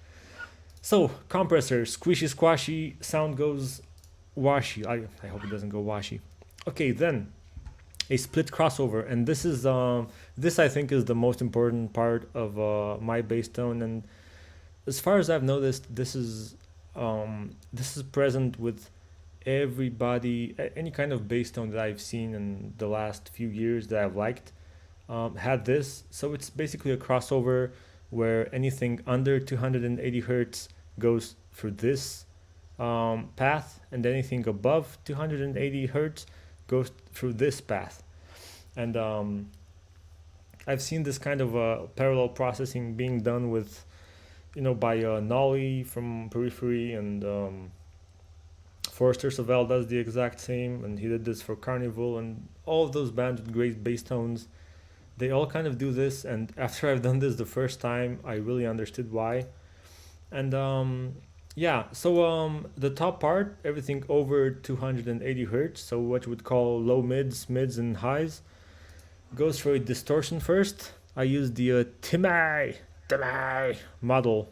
So compressor, squishy squashy, sound goes washy. I hope it doesn't go washy. Okay, then a split crossover, and this is this I think is the most important part of my bass tone, and as far as I've noticed, this is present with everybody. Any kind of bass tone that I've seen in the last few years that I've liked had this. So it's basically a crossover where anything under 280 hertz goes through this path, and anything above 280 hertz goes through this path. And I've seen this kind of parallel processing being done with, you know, by Nolly from Periphery, and Forrester Savell does the exact same, and he did this for Carnival, and all of those bands with great bass tones, they all kind of do this. And after I've done this the first time, I really understood why. And yeah, so the top part, everything over 280 hertz, so what you would call low mids, and highs, goes through a distortion first. I use the Timmy model.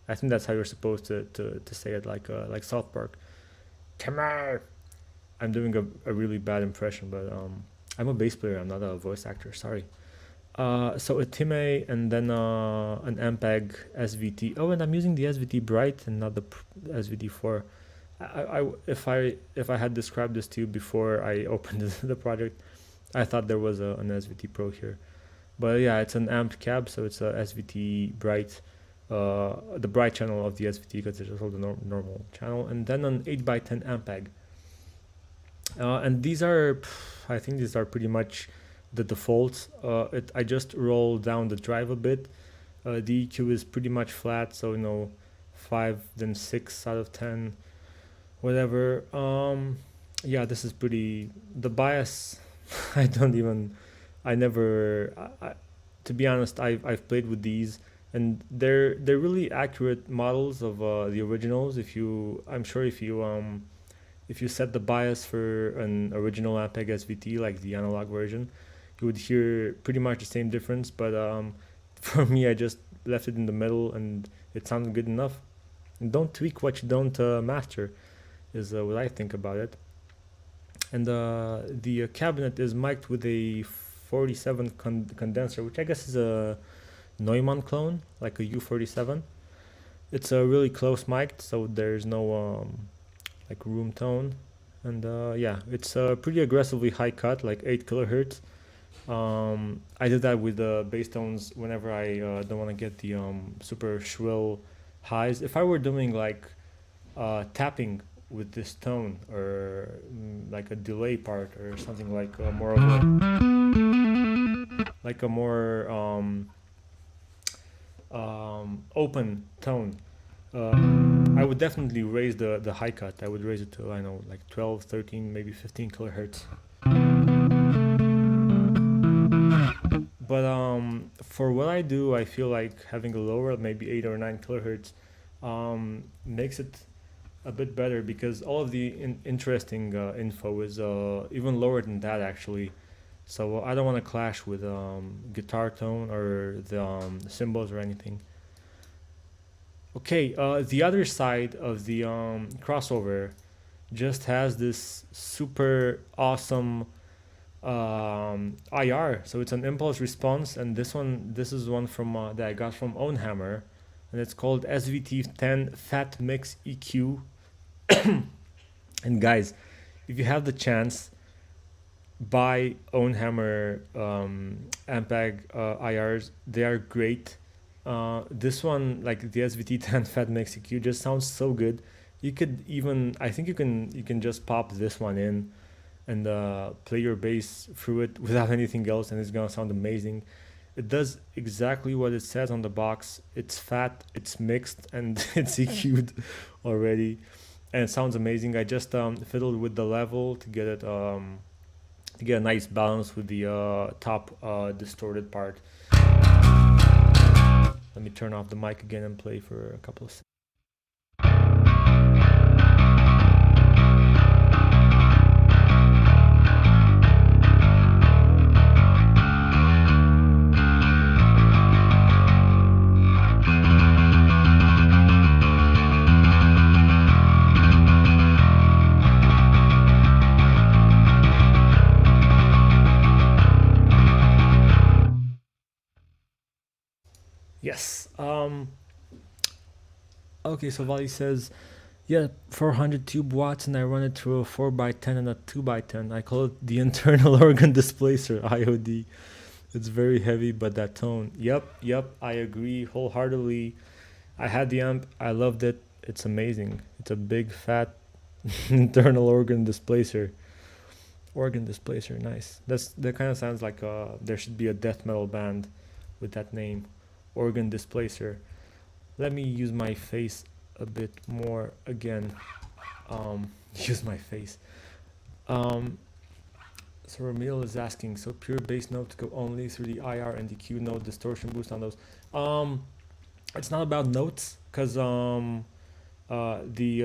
I think that's how you're supposed to say it, like South Park. Timmy. I'm doing a really bad impression, but I'm a bass player, I'm not a voice actor, sorry. So a Timmy, and then an Ampeg SVT. Oh, and I'm using the SVT Bright and not the SVT4. If I had described this to you before I opened the project, I thought there was an SVT Pro here. But yeah, it's an amped cab, so it's a SVT Bright, the Bright channel of the SVT, because it's also the normal channel, and then an 8x10 Ampeg. And these are, I think these are pretty much the defaults. I just roll down the drive a bit. The EQ is pretty much flat, so you know, 5, then 6 out of 10, whatever. Yeah, this is pretty. The bias, to be honest, I've played with these, and they're really accurate models of the originals. I'm sure if you set the bias for an original Ampeg SVT, like the analog version, you would hear pretty much the same difference. But for me, I just left it in the middle, and it sounded good enough. And don't tweak what you don't master, is what I think about it. And the cabinet is mic'd with a 47 condenser, which I guess is a Neumann clone, like a U47. It's a really close mic'd, so there's no like room tone. And yeah, it's pretty aggressively high cut, like 8 kilohertz. I did that with the bass tones whenever I don't want to get the super shrill highs. If I were doing like tapping with this tone, or like a delay part, or something like more of a more open tone, I would definitely raise the high cut. I would raise it to, I know, like 12, 13, maybe 15 kilohertz. But for what I do, I feel like having a lower, maybe 8 or 9 kilohertz, makes it a bit better, because all of the interesting info is even lower than that, actually. So I don't want to clash with guitar tone or the cymbals or anything. Okay, the other side of the crossover just has this super awesome IR. So it's an impulse response, and this is one from that I got from Ownhammer, and it's called SVT10 Fat Mix EQ. And guys, if you have the chance, buy Ownhammer Ampeg IRs. They are great. This one, like the SVT10 Fat Mix EQ, just sounds so good. You could even, I think you can just pop this one in and play your bass through it without anything else, and it's gonna sound amazing. It does exactly what it says on the box. It's fat, it's mixed, and it's EQ'd already, and it sounds amazing. I just fiddled with the level to get it to get a nice balance with the top distorted part. Let me turn off the mic again and play for a couple of seconds. Yes. Okay, so Vali says, yeah, 400 tube watts, and I run it through a 4x10 and a 2x10. I call it the internal organ displacer, IOD. It's very heavy, but that tone. Yep, I agree wholeheartedly. I had the amp, I loved it. It's amazing. It's a big, fat internal organ displacer. Organ displacer, nice. That kind of sounds like there should be a death metal band with that name, organ displacer. Let me use my face a bit more again. Use my face. So Ramil is asking, so pure bass notes go only through the IR and the Q, no distortion boost on those. It's not about notes, because the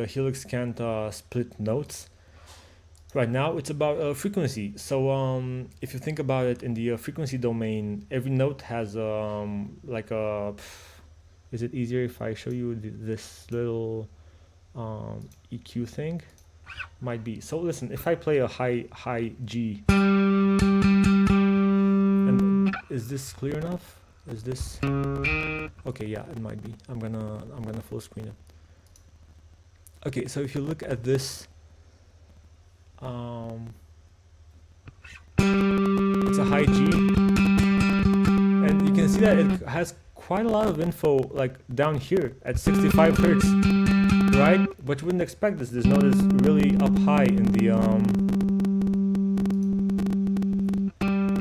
Helix can't split notes. Right now it's about frequency. So if you think about it, in the frequency domain, every note has like a... Is it easier if I show you this little EQ thing? Might be. So listen, if I play a high G, and is this clear enough? Is this okay? Yeah, it might be. I'm gonna full screen it. Okay, so if you look at this, it's a high G, and you can see that it has quite a lot of info like down here at 65 hertz, right? But you wouldn't expect this. This note is really up high in the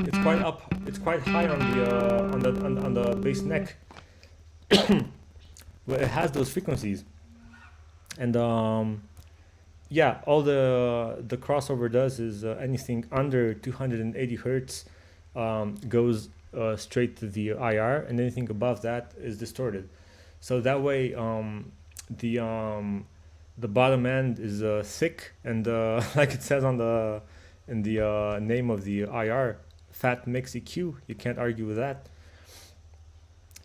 it's quite up. It's quite high on the bass neck. Well, it has those frequencies, and yeah, all the crossover does is anything under 280 hertz goes straight to the IR, and anything above that is distorted. So that way the bottom end is thick, and like it says in the name of the IR, fat mix EQ. You can't argue with that.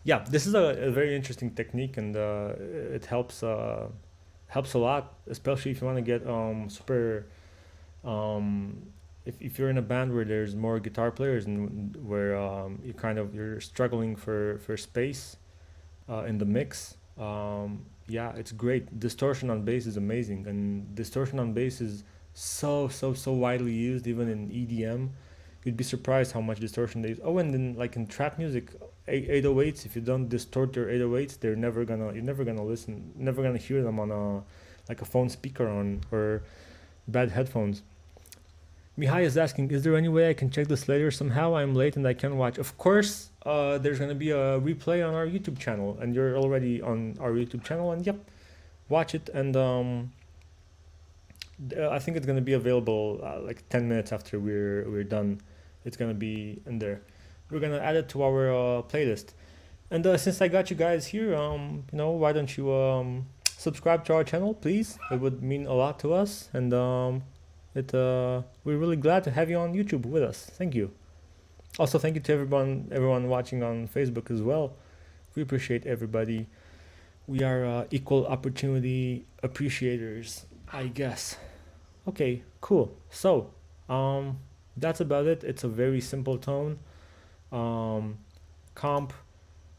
Yeah, this is a very interesting technique, and it helps a lot, especially if you want to get super if you're in a band where there's more guitar players and where you're struggling for space in the mix. Yeah, it's great. Distortion on bass is amazing, and distortion on bass is so widely used, even in EDM. You'd be surprised how much distortion there is. Oh, and then like in trap music, 808s, if you don't distort your 808s, you're never gonna hear them on a phone speaker or bad headphones. Mihai is asking, is there any way I can check this later somehow? I'm late and I can't watch. Of course, there's going to be a replay on our YouTube channel, and you're already on our YouTube channel, and yep, watch it. And I think it's going to be available like 10 minutes after we're done. It's going to be in there. We're going to add it to our playlist. And since I got you guys here, why don't you subscribe to our channel, please? It would mean a lot to us, and we're really glad to have you on YouTube with us. Thank you. Also, thank you to everyone watching on Facebook as well. We appreciate everybody. We are equal opportunity appreciators, I guess. Okay, cool. So, that's about it. It's a very simple tone. Comp,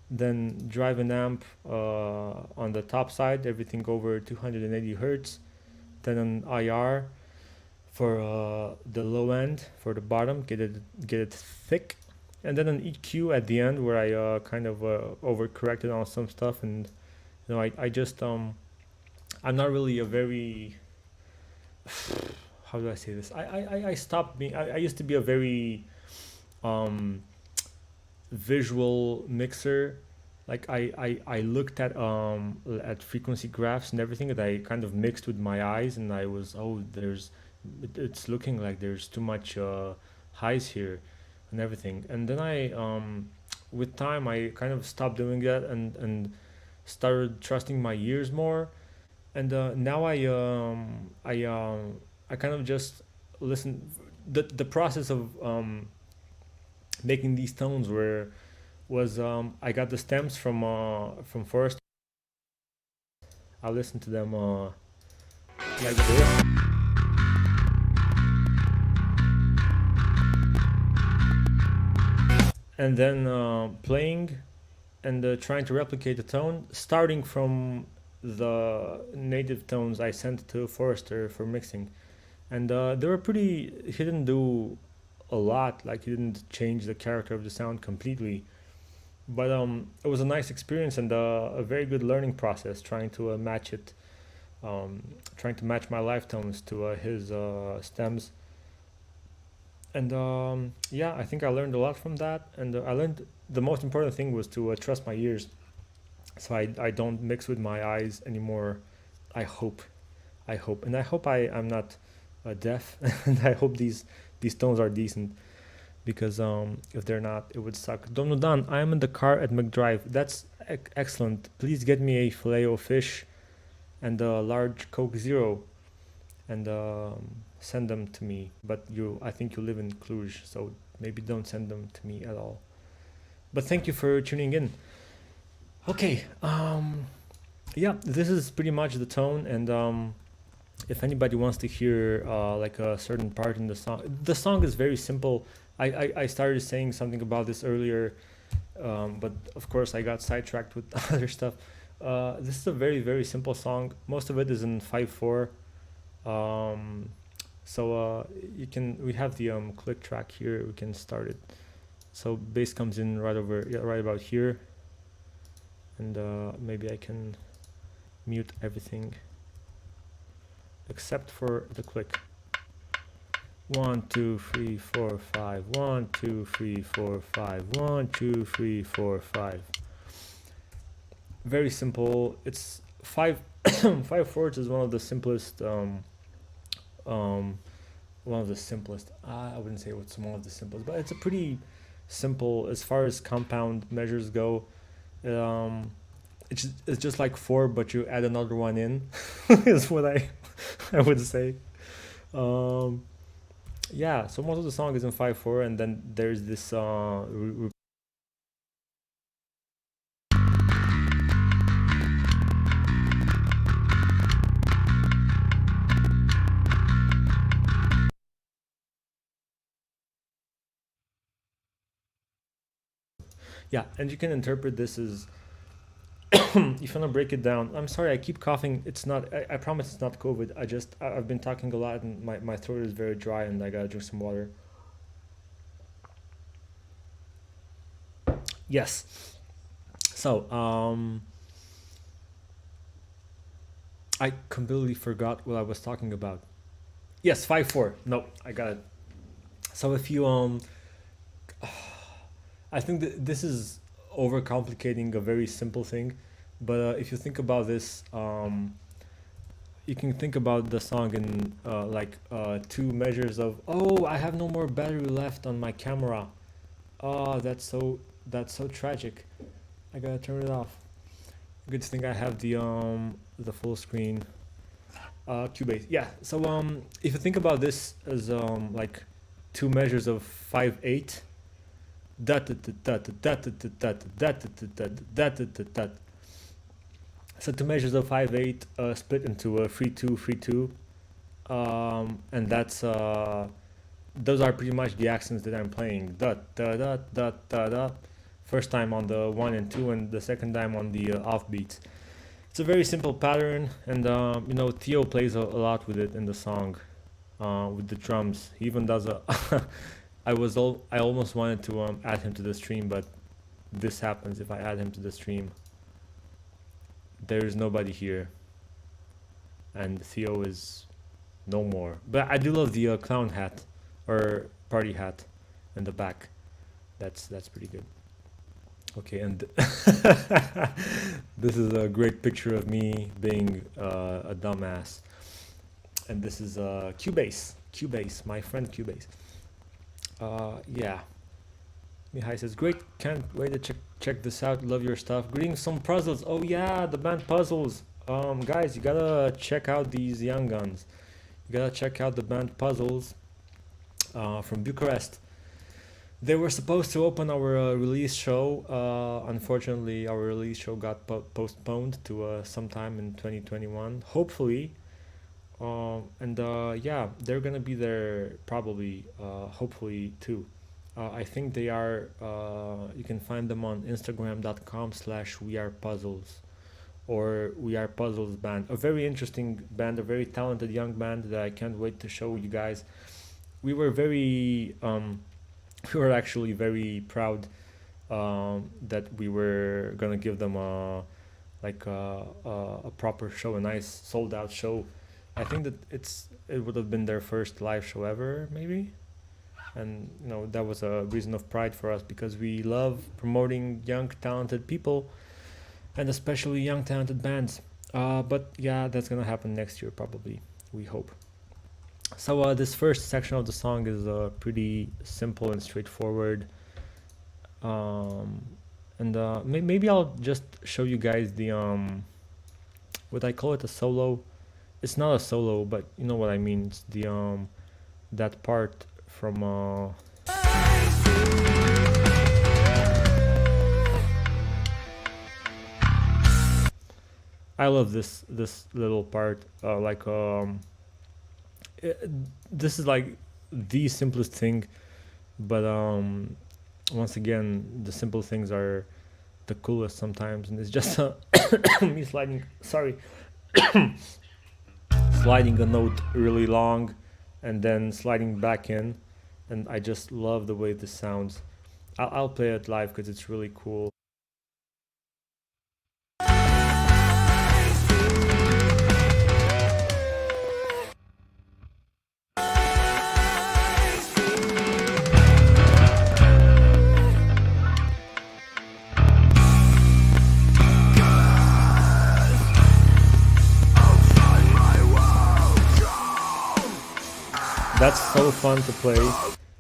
then drive an amp on the top side, everything over 280 hertz. Then an IR for the low end, for the bottom, get it thick, and then an EQ at the end where I kind of overcorrected on some stuff, and I just I'm not really a very how do I say this? I stopped being. I used to be a very visual mixer. Like I looked at frequency graphs and everything that I kind of mixed with my eyes, and I was it's looking like there's too much highs here and everything. And then I with time I kind of stopped doing that and started trusting my ears more. And now I kind of just listen. The process of making these tones was I got the stems from Forest. I listened to them like this. And then playing, and trying to replicate the tone, starting from the native tones I sent to Forrester for mixing. And they were pretty, he didn't do a lot, like he didn't change the character of the sound completely. But it was a nice experience and a very good learning process, trying to match it, trying to match my live tones to his stems. And yeah, I think I learned a lot from that. And I learned the most important thing was to trust my ears. So I don't mix with my eyes anymore. I hope. And I hope I'm not deaf. And I hope these tones are decent. Because if they're not, it would suck. Donodan, I am in the car at McDrive. That's excellent. Please get me a Filet-O-Fish and a large Coke Zero, and send them to me. But I think you live in Cluj, so maybe don't send them to me at all. But thank you for tuning in. Okay, yeah, this is pretty much the tone, and if anybody wants to hear like a certain part in the song is very simple. I started saying something about this earlier, but of course I got sidetracked with other stuff. This is a very, very simple song. Most of it is in 5/4. So we have the click track here. We can start it. So bass comes in right about here, and maybe I can mute everything except for the click. 1 2 3 4 5 1 2 3 4 5 1 2 3 4 5. Very simple. It's 5/4 is one of the simplest I wouldn't say it's one of the simplest, but it's a pretty simple as far as compound measures go. It's just like 4, but you add another one in is what I would say. Yeah, so most of the song is in 5/4, and then there's this yeah, and you can interpret this as if you want to break it down. I'm sorry, I keep coughing. It's not, I promise it's not COVID. I've been talking a lot and my throat is very dry and I gotta drink some water. Yes. So, I completely forgot what I was talking about. Yes, 5/4. No, I got it. So if you, I think that this is overcomplicating a very simple thing, but if you think about this, you can think about the song in like 2 measures of, oh, I have no more battery left on my camera. Oh, that's so tragic. I gotta turn it off. Good thing I have the full screen Cubase. Yeah. So if you think about this as like 2 measures of 5/8. So 2 measures of 5/8 split into 3/2 3/2, and that's those are pretty much the accents that I'm playing. First time on the 1 and 2, and the second time on the offbeats. It's a very simple pattern, and you know, Theo plays a lot with it in the song, with the drums. He even does a I almost wanted to add him to the stream, but this happens if I add him to the stream. There's nobody here, and Theo is no more. But I do love the clown hat or party hat in the back. That's pretty good. Okay, and this is a great picture of me being a dumbass. And this is Cubase, my friend Cubase. Yeah. Mihai says, great, can't wait to check this out, love your stuff. Greetings, some puzzles. Oh yeah, the band Puzzles. Guys, you gotta check out these young guns. You gotta check out the band Puzzles from Bucharest. They were supposed to open our release show. Unfortunately, our release show got postponed to sometime in 2021, hopefully. And yeah, they're gonna be there probably, hopefully too. I think they are, you can find them on instagram.com/wearepuzzles or We Are Puzzles band. A very interesting band, a very talented young band that I can't wait to show you guys. We were very, we were actually very proud that we were gonna give them a proper show, a nice sold out show. I think that it would have been their first live show ever, maybe. And you know, that was a reason of pride for us because we love promoting young talented people and especially young talented bands. But yeah, that's gonna happen next year probably, we hope. So this first section of the song is pretty simple and straightforward. Maybe I'll just show you guys the what I call it, a solo. It's not a solo, but you know what I mean. It's the that part from I love this little part, this is like the simplest thing, but once again, the simple things are the coolest sometimes, and it's just me sliding, sorry, sliding a note really long and then sliding back in, and I just love the way this sounds. I'll play it live because it's really cool. That's so fun to play.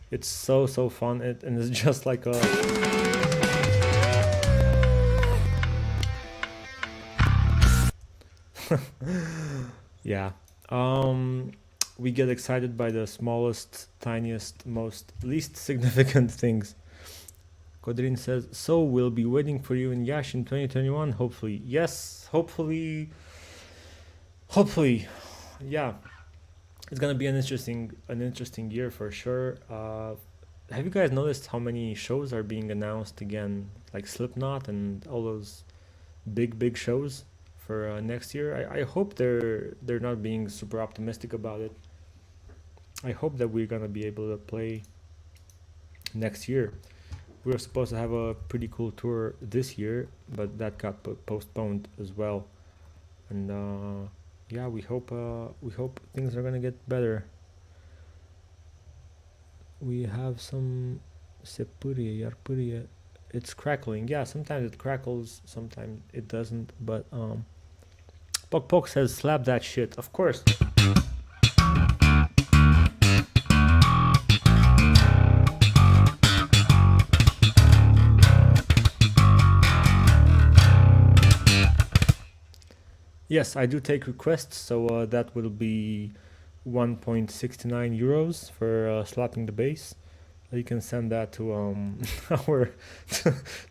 It's so fun, and it's just like a yeah. We get excited by the smallest, tiniest, most least significant things. Kodrin says, so we'll be waiting for you in Yash in 2021, hopefully. Yes, hopefully, yeah. It's gonna be an interesting year for sure. Have you guys noticed how many shows are being announced again, like Slipknot and all those big shows for next year? I hope they're not being super optimistic about it. I hope that we're gonna be able to play next year. We were supposed to have a pretty cool tour this year, but that got postponed as well. And yeah, we hope things are gonna get better. We have some Sepuria, Yarpuria. It's crackling. Yeah, sometimes it crackles, sometimes it doesn't. But Pok says, slap that shit. Of course. Yes, I do take requests, so that will be 1.69 euros for slapping the bass. You can send that to our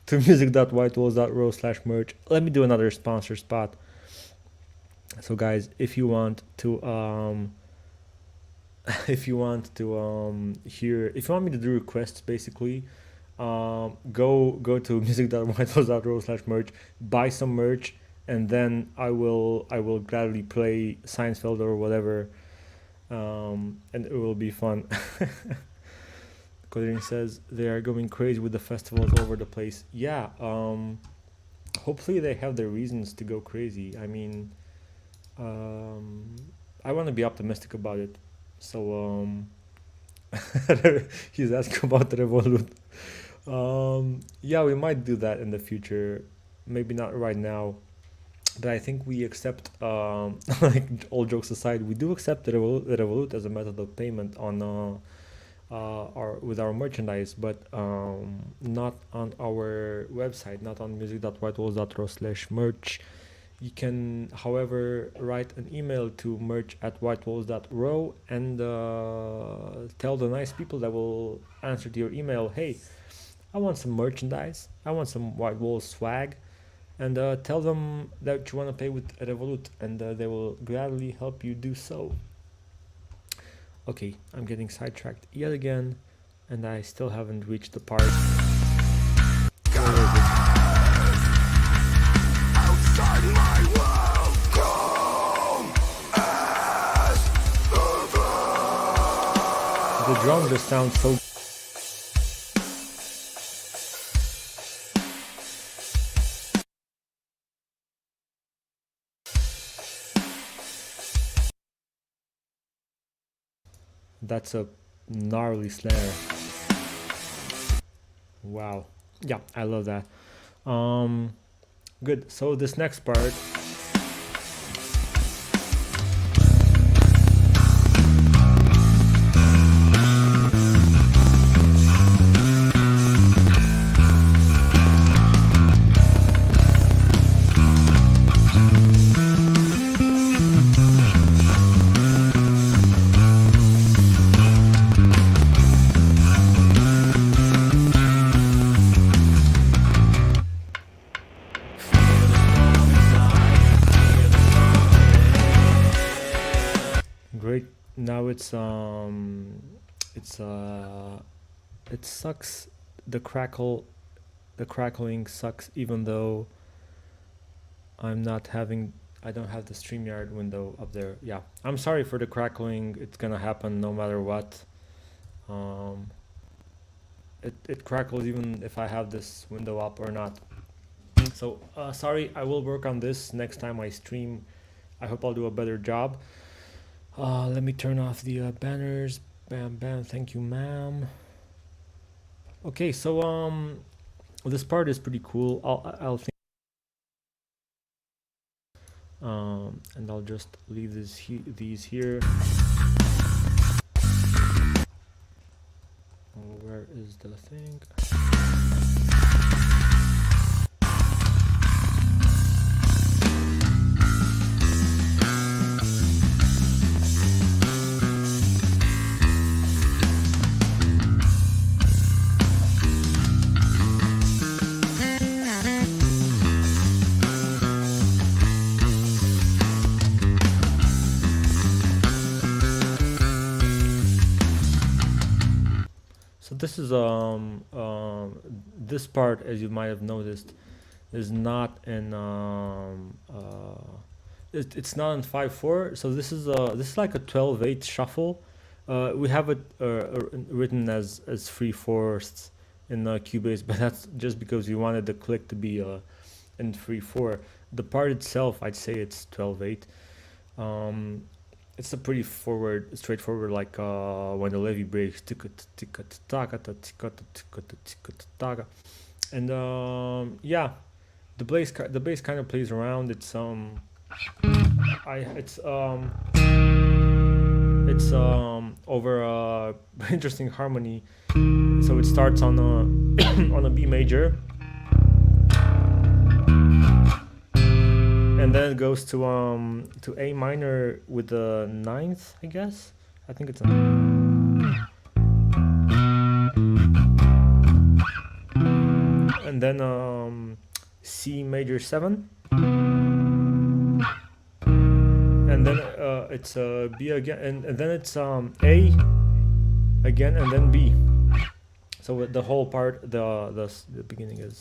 to music.whitewalls.ro/merch. Let me do another sponsor spot. So guys, if you want to if you want me to do requests, basically, go to music.whitewalls.ro/merch, buy some merch, and then I will gladly play Seinfeld or whatever, and it will be fun. Kodrin says they are going crazy with the festivals all over the place. Yeah, hopefully they have their reasons to go crazy. I mean, I want to be optimistic about it. So he's asking about the Revolut. Yeah, we might do that in the future. Maybe not right now. But I think we accept, like all jokes aside, we do accept the Revolut as a method of payment on with our merchandise, but not on our website, not on music.whitewalls.ro/merch. You can, however, write an email to merch@whitewalls.ro and tell the nice people that will answer to your email, hey, I want some merchandise, I want some White Walls swag. And tell them that you want to pay with Revolut, and they will gladly help you do so. Okay, I'm getting sidetracked yet again. and I still haven't reached the part. Where is it? Outside my world, calm as ever. The drum just sounds so. That's a gnarly snare. Wow. Yeah, I love that. Good. So this next part. Great. Now it sucks. The crackling sucks, even though I don't have the StreamYard window up there. Yeah, I'm sorry for the crackling. It's gonna happen no matter what. It crackles even if I have this window up or not. So sorry, I will work on this next time I stream. I hope I'll do a better job. Let me turn off the banners. Bam, bam. Thank you, ma'am. Okay, so this part is pretty cool. I'll think, and I'll just leave these here. Where is the thing? This is this part, as you might have noticed, is not in it's not in 5/4. So this is like a 12/8 shuffle. We have it written as 3/4 in Cubase, but that's just because we wanted the click to be in 3/4. The part itself, I'd say it's 12/8. It's a pretty straightforward, like when the levy breaks, and yeah, the bass kind of plays around. It's over a interesting harmony. So it starts on a on a B major, and then it goes to A minor with the 9th, I guess. I think it's and then C major 7, and then it's B again, and then it's A again, and then B. So the whole part, the beginning is.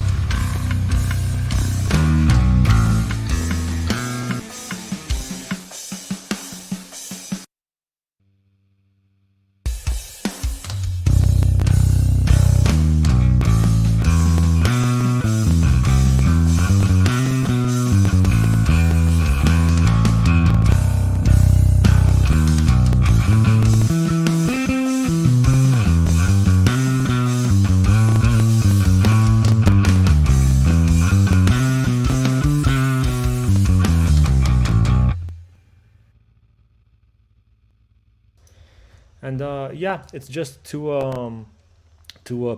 And yeah, it's just two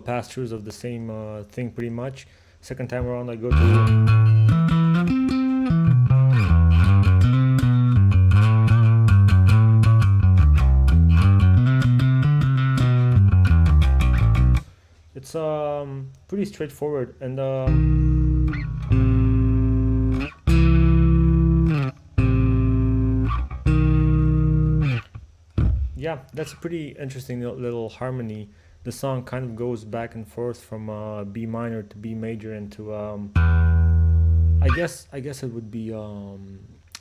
pass-throughs of the same thing pretty much. Second time around I go to it's pretty straightforward, and yeah, that's a pretty interesting little harmony the song kind of goes back and forth from B minor to B major into I guess it would be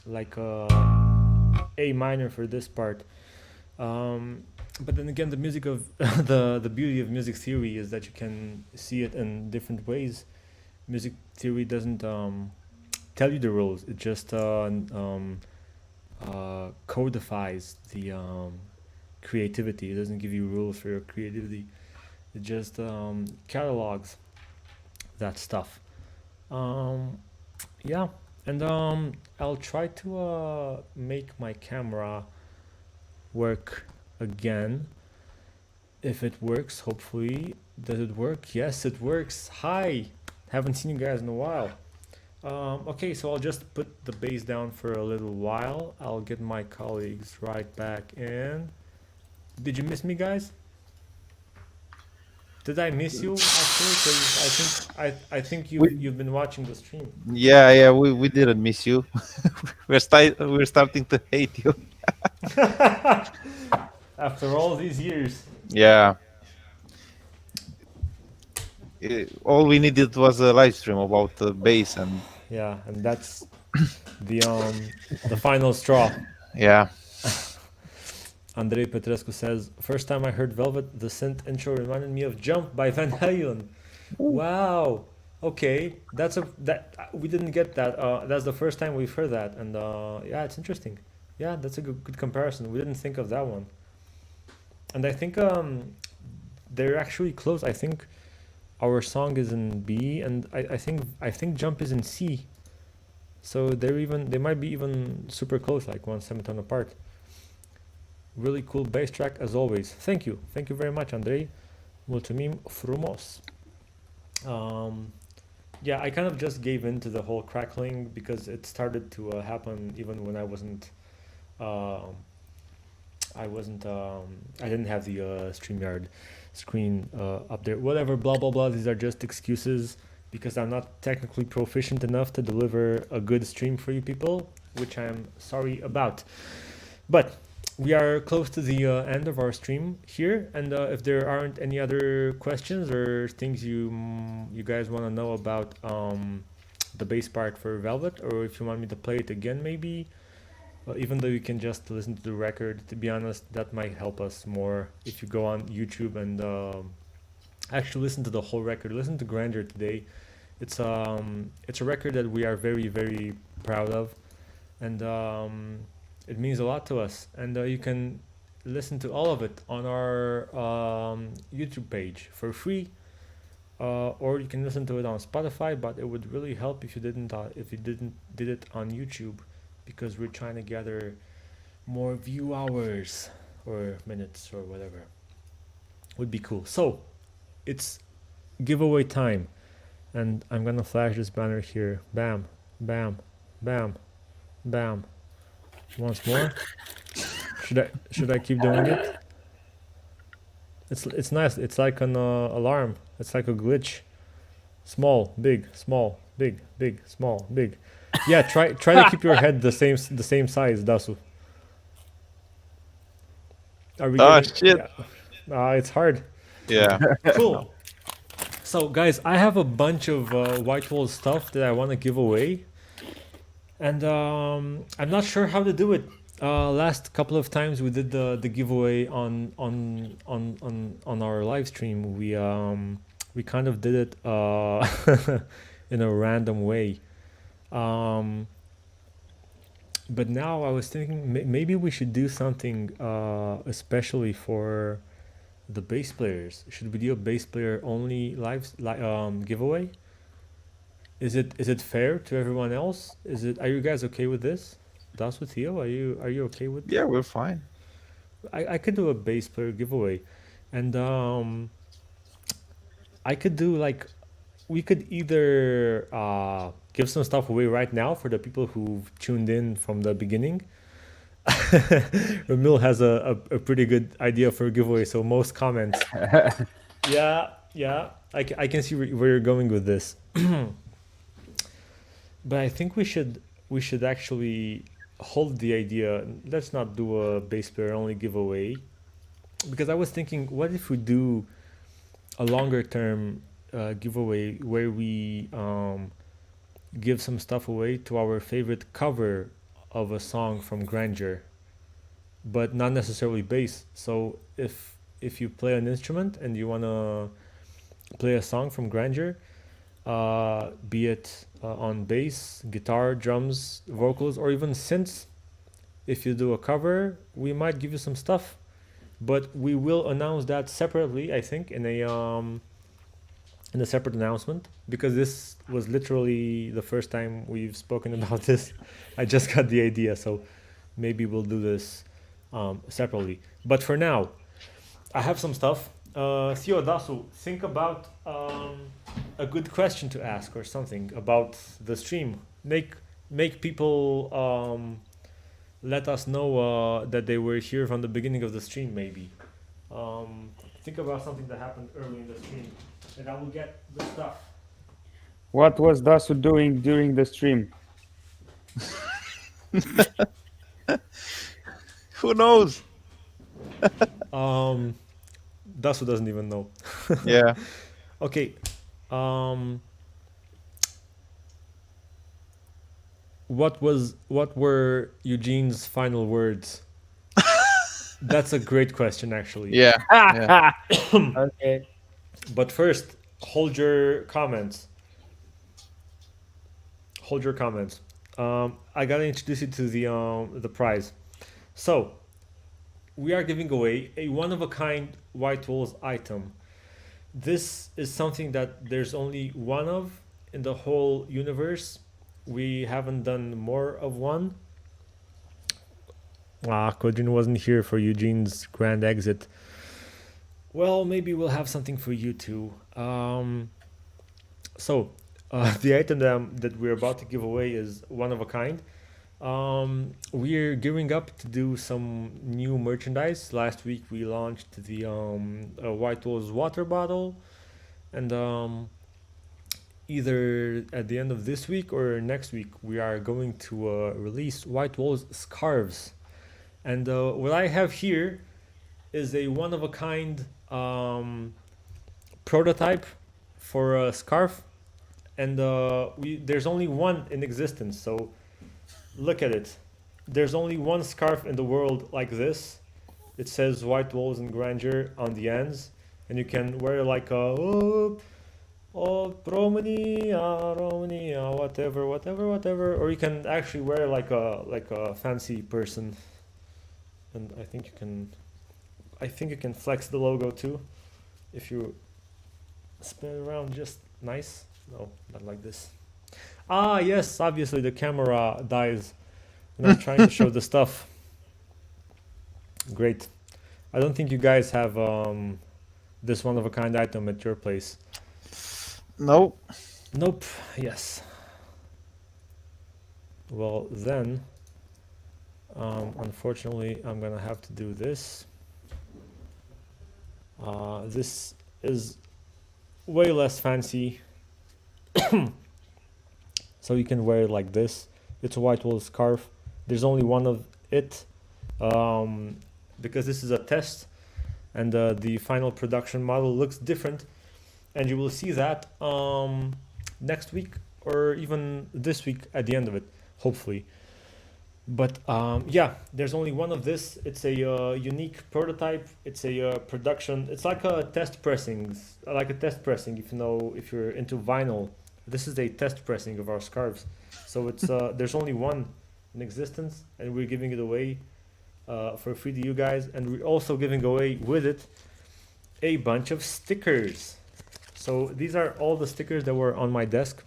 like A minor for this part. But then again, the music of the beauty of music theory is that you can see it in different ways. Music theory doesn't tell you the rules; it just codifies the creativity. It doesn't give you rules for your creativity. It just catalogs that stuff. Yeah, and I'll try to make my camera work again. If it works, hopefully. Does it work? Yes, it works. Hi! Haven't seen you guys in a while. Okay, so I'll just put the bass down for a little while. I'll get my colleagues right back in. Did you miss me, guys? Did I miss you? Actually, because I think you've been watching the stream. Yeah, we didn't miss you. we're starting to hate you. After all these years. Yeah. All we needed was a live stream about the bass, and yeah, and that's the final straw. Yeah. Andrei Petrescu says, first time I heard Velvet, the synth intro reminded me of Jump by Van Halen. Wow. Okay, we didn't get that. That's the first time we've heard that, and yeah, it's interesting. Yeah, that's a good comparison. We didn't think of that one. And I think they're actually close. I think our song is in B, and I think Jump is in C. So they might be even super close, like one semitone apart. Really cool bass track as always. Thank you very much, Andrei. Mulțumim frumos. Yeah, I kind of just gave in to the whole crackling because it started to happen even when I didn't have the StreamYard screen up there. Whatever, blah blah blah. These are just excuses because I'm not technically proficient enough to deliver a good stream for you people, which I'm sorry about. But we are close to the end of our stream here, and if there aren't any other questions or things you guys want to know about the bass part for Velvet, or if you want me to play it again, maybe. Well, even though you can just listen to the record, to be honest, that might help us more if you go on YouTube and actually listen to the whole record. Listen to Grandeur today. It's a record that we are very, very proud of, and it means a lot to us. And you can listen to all of it on our YouTube page for free, or you can listen to it on Spotify. But it would really help if you did it on YouTube, because we're trying to gather more view hours or minutes or whatever. Would be cool. So it's giveaway time, and I'm gonna flash this banner here. Bam, bam, bam, bam. Once more. Should I keep doing it? It's nice. It's like an alarm. It's like a glitch. Small, big, small, big, big, small, big. Yeah, try to keep your head the same size, Dasu. Are we shit. Yeah. It's hard. Yeah. Cool. So guys, I have a bunch of White Walls stuff that I want to give away, and I'm not sure how to do it. Last couple of times we did the giveaway on our live stream. We kind of did it in a random way. But now I was thinking maybe we should do something especially for the bass players. Should we do a bass player only giveaway? Is it fair to everyone else? Are you guys okay with this? Dasu Theo, are you okay with? Yeah, we're fine. I could do a bass player giveaway, and I could do we could either give some stuff away right now for the people who've tuned in from the beginning. Ramil has a pretty good idea for a giveaway, so most comments. Yeah, I can see where you're going with this. But I think we should actually hold the idea. Let's not do a bass player only giveaway, because I was thinking, what if we do a longer term giveaway where we give some stuff away to our favorite cover of a song from Grandeur, but not necessarily bass. So if you play an instrument and you want to play a song from Grandeur, be it on bass, guitar, drums, vocals, or even synths, if you do a cover, we might give you some stuff, but we will announce that separately, I think, in a separate announcement, because this was literally the first time we've spoken about this. I just got the idea, so maybe we'll do this separately. But for now, I have some stuff. Theo, Dasu, think about a good question to ask or something about the stream. Make people let us know that they were here from the beginning of the stream, maybe. Think about something that happened early in the stream, and I will get the stuff. What was Dasu doing during the stream? Who knows? Dasu doesn't even know. Yeah. Okay. What were Eugene's final words? That's a great question, actually. Yeah. Yeah. Okay. But first, hold your comments. Hold your comments. I gotta introduce you to the prize. So, we are giving away a one-of-a-kind White Walls item. This is something that there's only one of in the whole universe. We haven't done more of one. Kodrin wasn't here for Eugene's grand exit. Well, maybe we'll have something for you too. So, the item that we're about to give away is one of a kind. We're gearing up to do some new merchandise. Last week we launched the White Walls water bottle, and either at the end of this week or next week we are going to release White Walls scarves. And what I have here is a one-of-a-kind prototype for a scarf, and there's only one in existence, so look at it. There's only one scarf in the world like this. It says White Walls and Grandeur on the ends, and you can wear like a Romania, whatever, or you can actually wear like a fancy person. And I think you can flex the logo too if you spin it around just nice. No, not like this. Ah, yes, obviously the camera dies when I'm trying to show the stuff. Great. I don't think you guys have this one-of-a-kind item at your place. Nope. Nope. Yes. Well, then, unfortunately, I'm gonna have to do this. This is way less fancy. So you can wear it like this. It's a White Wool scarf. There's only one of it, because this is a test, and the final production model looks different, and you will see that next week or even this week at the end of it, hopefully. But yeah, there's only one of this. It's a unique prototype. It's a production. It's like a test pressing, if you're into vinyl. This is a test pressing of our scarves. So it's there's only one in existence, and we're giving it away for free to you guys. And we're also giving away with it a bunch of stickers. So these are all the stickers that were on my desk.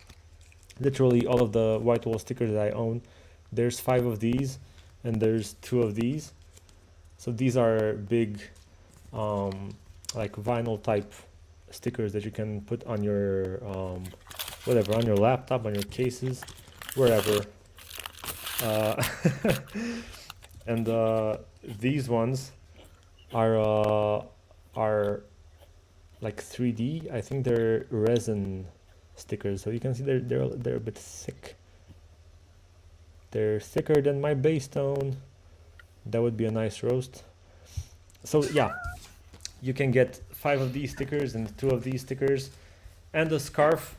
Literally all of the White Wall stickers that I own. There's 5 of these, and there's 2 of these. So these are big, like vinyl type stickers that you can put on your, whatever, on your laptop, on your cases, wherever. And these ones are like 3D. I think they're resin stickers. So you can see they're a bit thick. They're thicker than my base tone. That would be a nice roast. So yeah, you can get 5 of these stickers and 2 of these stickers and a scarf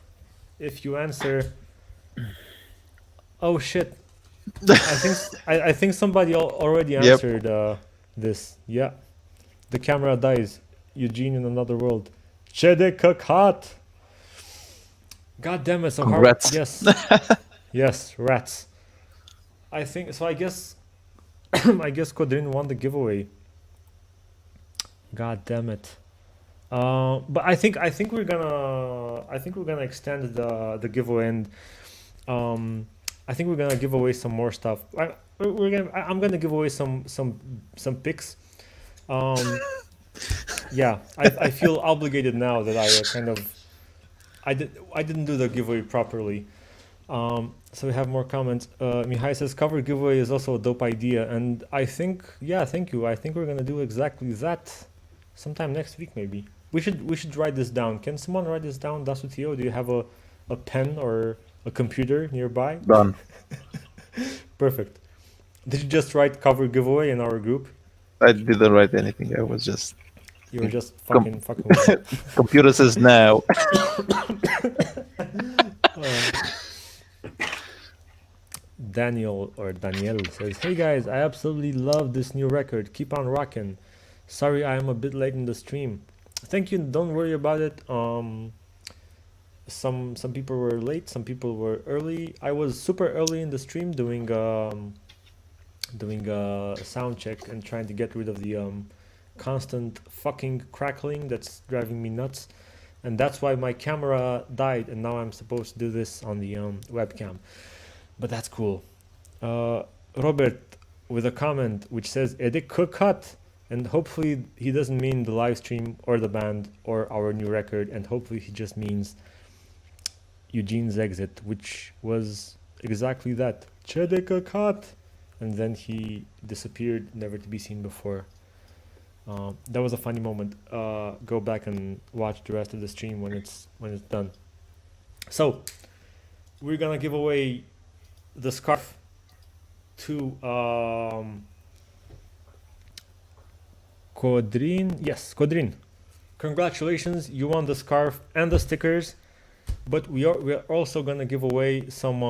if you answer. Oh shit. I think somebody already answered this. Yeah. The camera dies. Eugene in another world. Chedekat. God damn it, so hard. Rats. Yes. Yes, rats. I think so. I guess I guess Kodrin won the giveaway. God damn it. But I think we're gonna extend the giveaway, and I think we're gonna give away some more stuff. I'm gonna give away some picks. Yeah, I feel obligated now that I didn't do the giveaway properly. So we have more comments. Mihai says cover giveaway is also a dope idea, and I think, yeah, thank you. I think we're gonna do exactly that sometime next week maybe. We should write this down. Can someone write this down? Dasu Theo, do you have a pen or a computer nearby? Done. Perfect. Did you just write cover giveaway in our group? I didn't write anything. I was just. You were just fucking with it. Computer says now. Daniel says, hey guys, I absolutely love this new record. Keep on rocking. Sorry I am a bit late in the stream. Thank you, don't worry about it. Some people were late, some people were early. I was super early in the stream doing a sound check and trying to get rid of the constant fucking crackling that's driving me nuts, and that's why my camera died, and now I'm supposed to do this on the webcam, but that's cool. Robert with a comment which says Edik cut, and hopefully he doesn't mean the live stream or the band or our new record, and hopefully he just means Eugene's exit, which was exactly that. Chedekat cut, and then he disappeared, never to be seen before. That was a funny moment. Go back and watch the rest of the stream when it's done. So we're gonna give away the scarf to Kodrin. Yes, Kodrin. Congratulations, you won the scarf and the stickers. But we are also gonna give away some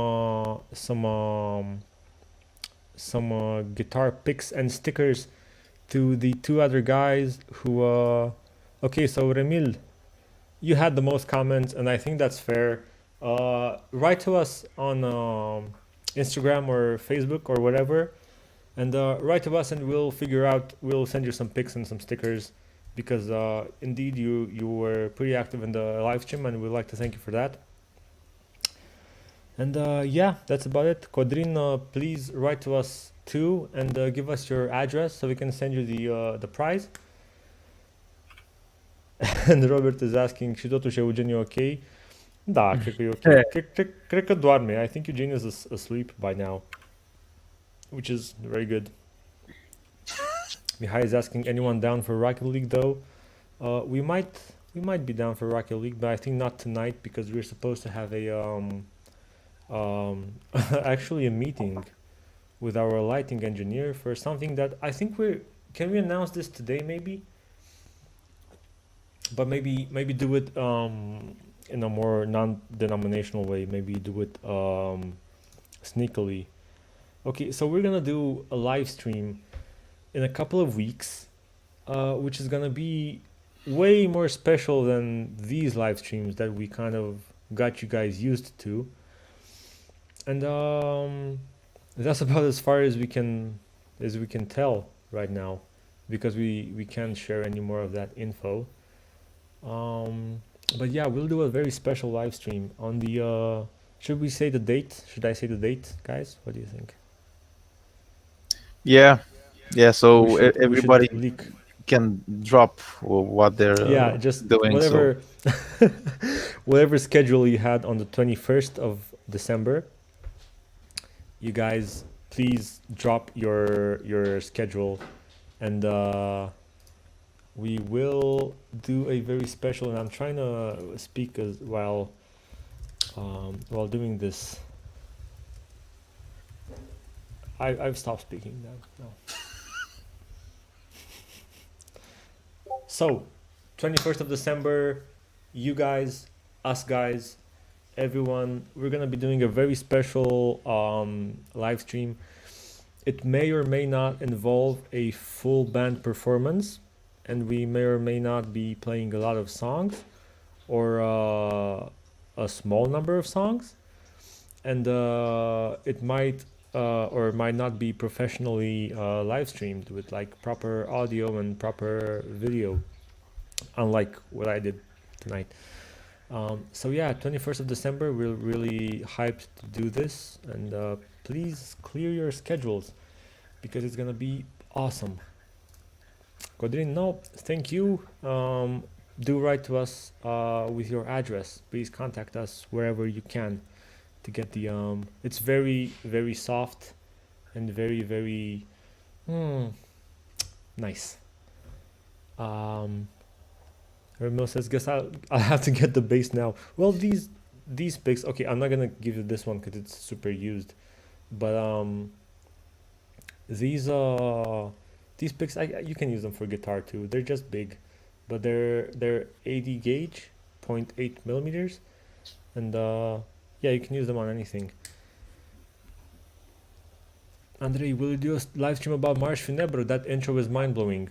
guitar picks and stickers to the 2 other guys who okay, so Remil, you had the most comments, and I think that's fair. Write to us on Instagram or Facebook or whatever, and write to us, and we'll send you some pics and some stickers, because indeed you were pretty active in the live stream, and we'd like to thank you for that. And yeah, that's about it. Kodrin, please write to us too, and give us your address so we can send you the prize. And Robert is asking, și totuși Eugene e ok? Da, cred că e ok. Cred că doarme. I think Eugene is asleep by now, which is very good. Mihai is asking, anyone down for Rocket League though? We might be down for Rocket League, but I think not tonight, because we're supposed to have a actually a meeting with our lighting engineer for something that I think can we announce this today maybe? But maybe do it in a more non-denominational way. Maybe do it sneakily. Okay, so we're gonna do a live stream in a couple of weeks, which is gonna be way more special than these live streams that we kind of got you guys used to. And that's about as far as we can tell right now, because we can't share any more of that info. But yeah, we'll do a very special live stream on the should we say the date? Should I say the date, guys? What do you think? Yeah, so everybody leak. can drop what they're just doing. Whatever, whatever schedule you had on the 21st of December, you guys please drop your schedule, and we will do a very special. And I'm trying to speak while doing this. I've stopped speaking now. No. So 21st of December, you guys, us guys, everyone, we're gonna be doing a very special live stream. It may or may not involve a full band performance, and we may or may not be playing a lot of songs, or a small number of songs, and it might or might not be professionally live streamed with like proper audio and proper video, unlike what I did tonight. So yeah, 21st of December, we're really hyped to do this, and please clear your schedules because it's gonna be awesome. Godrin, no, thank you. Do write to us with your address. Please contact us wherever you can to get the it's very, very soft and very, very nice. Ramil says, guess I'll have to get the bass now. Well, these picks, okay, I'm not gonna give you this one because it's super used, but these picks, you can use them for guitar too. They're just big, but they're 80 gauge, 0.8 millimeters, and yeah, you can use them on anything. Andrei, will you do a live stream about March Funebro? That intro is mind blowing.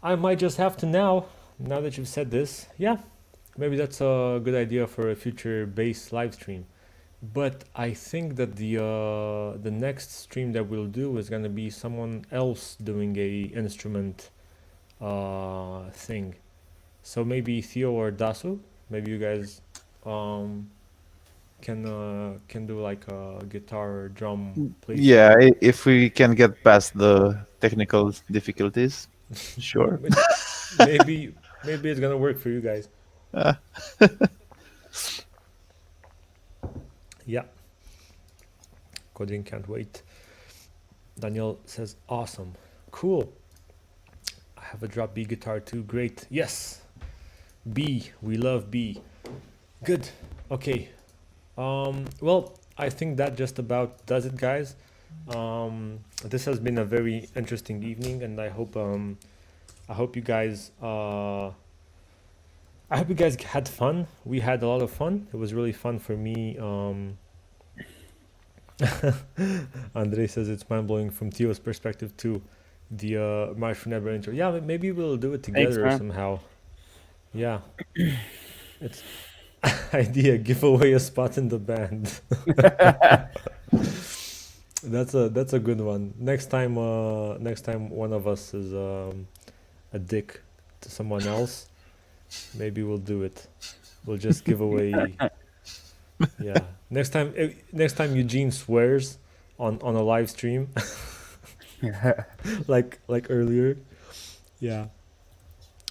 I might just have to now that you've said this. Yeah, maybe that's a good idea for a future bass live stream. But I think that the next stream that we'll do is gonna be someone else doing a instrument thing. So maybe Theo or Dasu. Maybe you guys can do like a guitar or drum play. Yeah, if we can get past the technical difficulties, sure. maybe it's gonna work for you guys. Yeah. Coding can't wait. Daniel says awesome. Cool. I have a drop B guitar too. Great. Yes. B. We love B. Good. Okay. Well, I think that just about does it, guys. This has been a very interesting evening, and I hope you guys had fun. We had a lot of fun. It was really fun for me. Andrei says it's mind-blowing from Theo's perspective too. The March Funebro intro. Yeah, maybe we'll do it together somehow. Yeah. It's idea, give away a spot in the band. That's a good one. Next time one of us is a dick to someone else, maybe we'll do it. We'll just give away. Yeah. Next time Eugene swears on a live stream, like earlier. Yeah.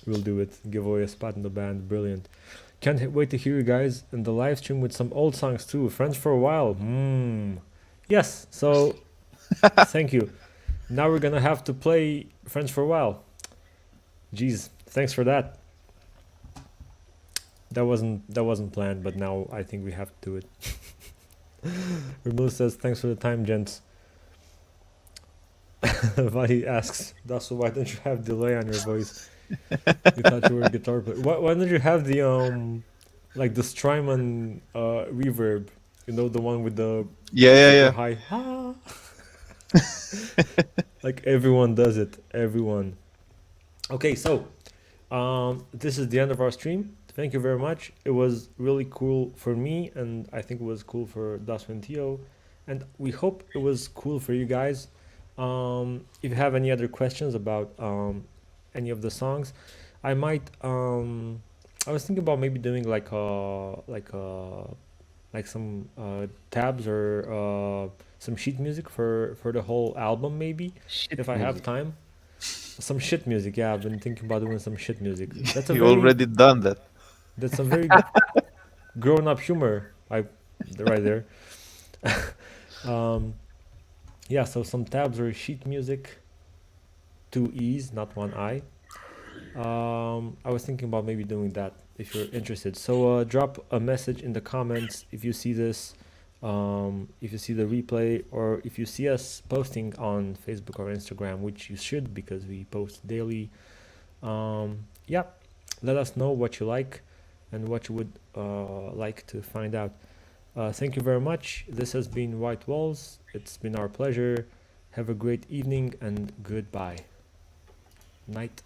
We'll do it. Give away a spot in the band. Brilliant. Can't wait to hear you guys in the live stream with some old songs too. Friends for a while. Yes. So, thank you. Now we're gonna have to play Friends for a while. Jeez. Thanks for that. That wasn't planned, but now I think we have to do it. Ramil says, thanks for the time, gents. Vahi asks, Dasu, why don't you have delay on your voice? You thought you were a guitar player. Why don't you have the like the Strymon reverb? You know, the one with the high. Like everyone does it. Everyone. Okay, so this is the end of our stream. Thank you very much. It was really cool for me, and I think it was cool for Dasu and Theo, and we hope it was cool for you guys. If you have any other questions about any of the songs, I might I was thinking about maybe doing like some tabs or some sheet music for the whole album, maybe if I have time. Some shit music. Yeah, I've been thinking about doing some shit music. That's You already done that. That's a very grown-up humor. Right there. Yeah, so some tabs or sheet music. 2 E's, not 1 I. I was thinking about maybe doing that if you're interested. So drop a message in the comments if you see this, if you see the replay, or if you see us posting on Facebook or Instagram, which you should because we post daily. Yeah, let us know what you like and what you would like to find out. Thank you very much. This has been White Walls. It's been our pleasure. Have a great evening and goodbye. Night.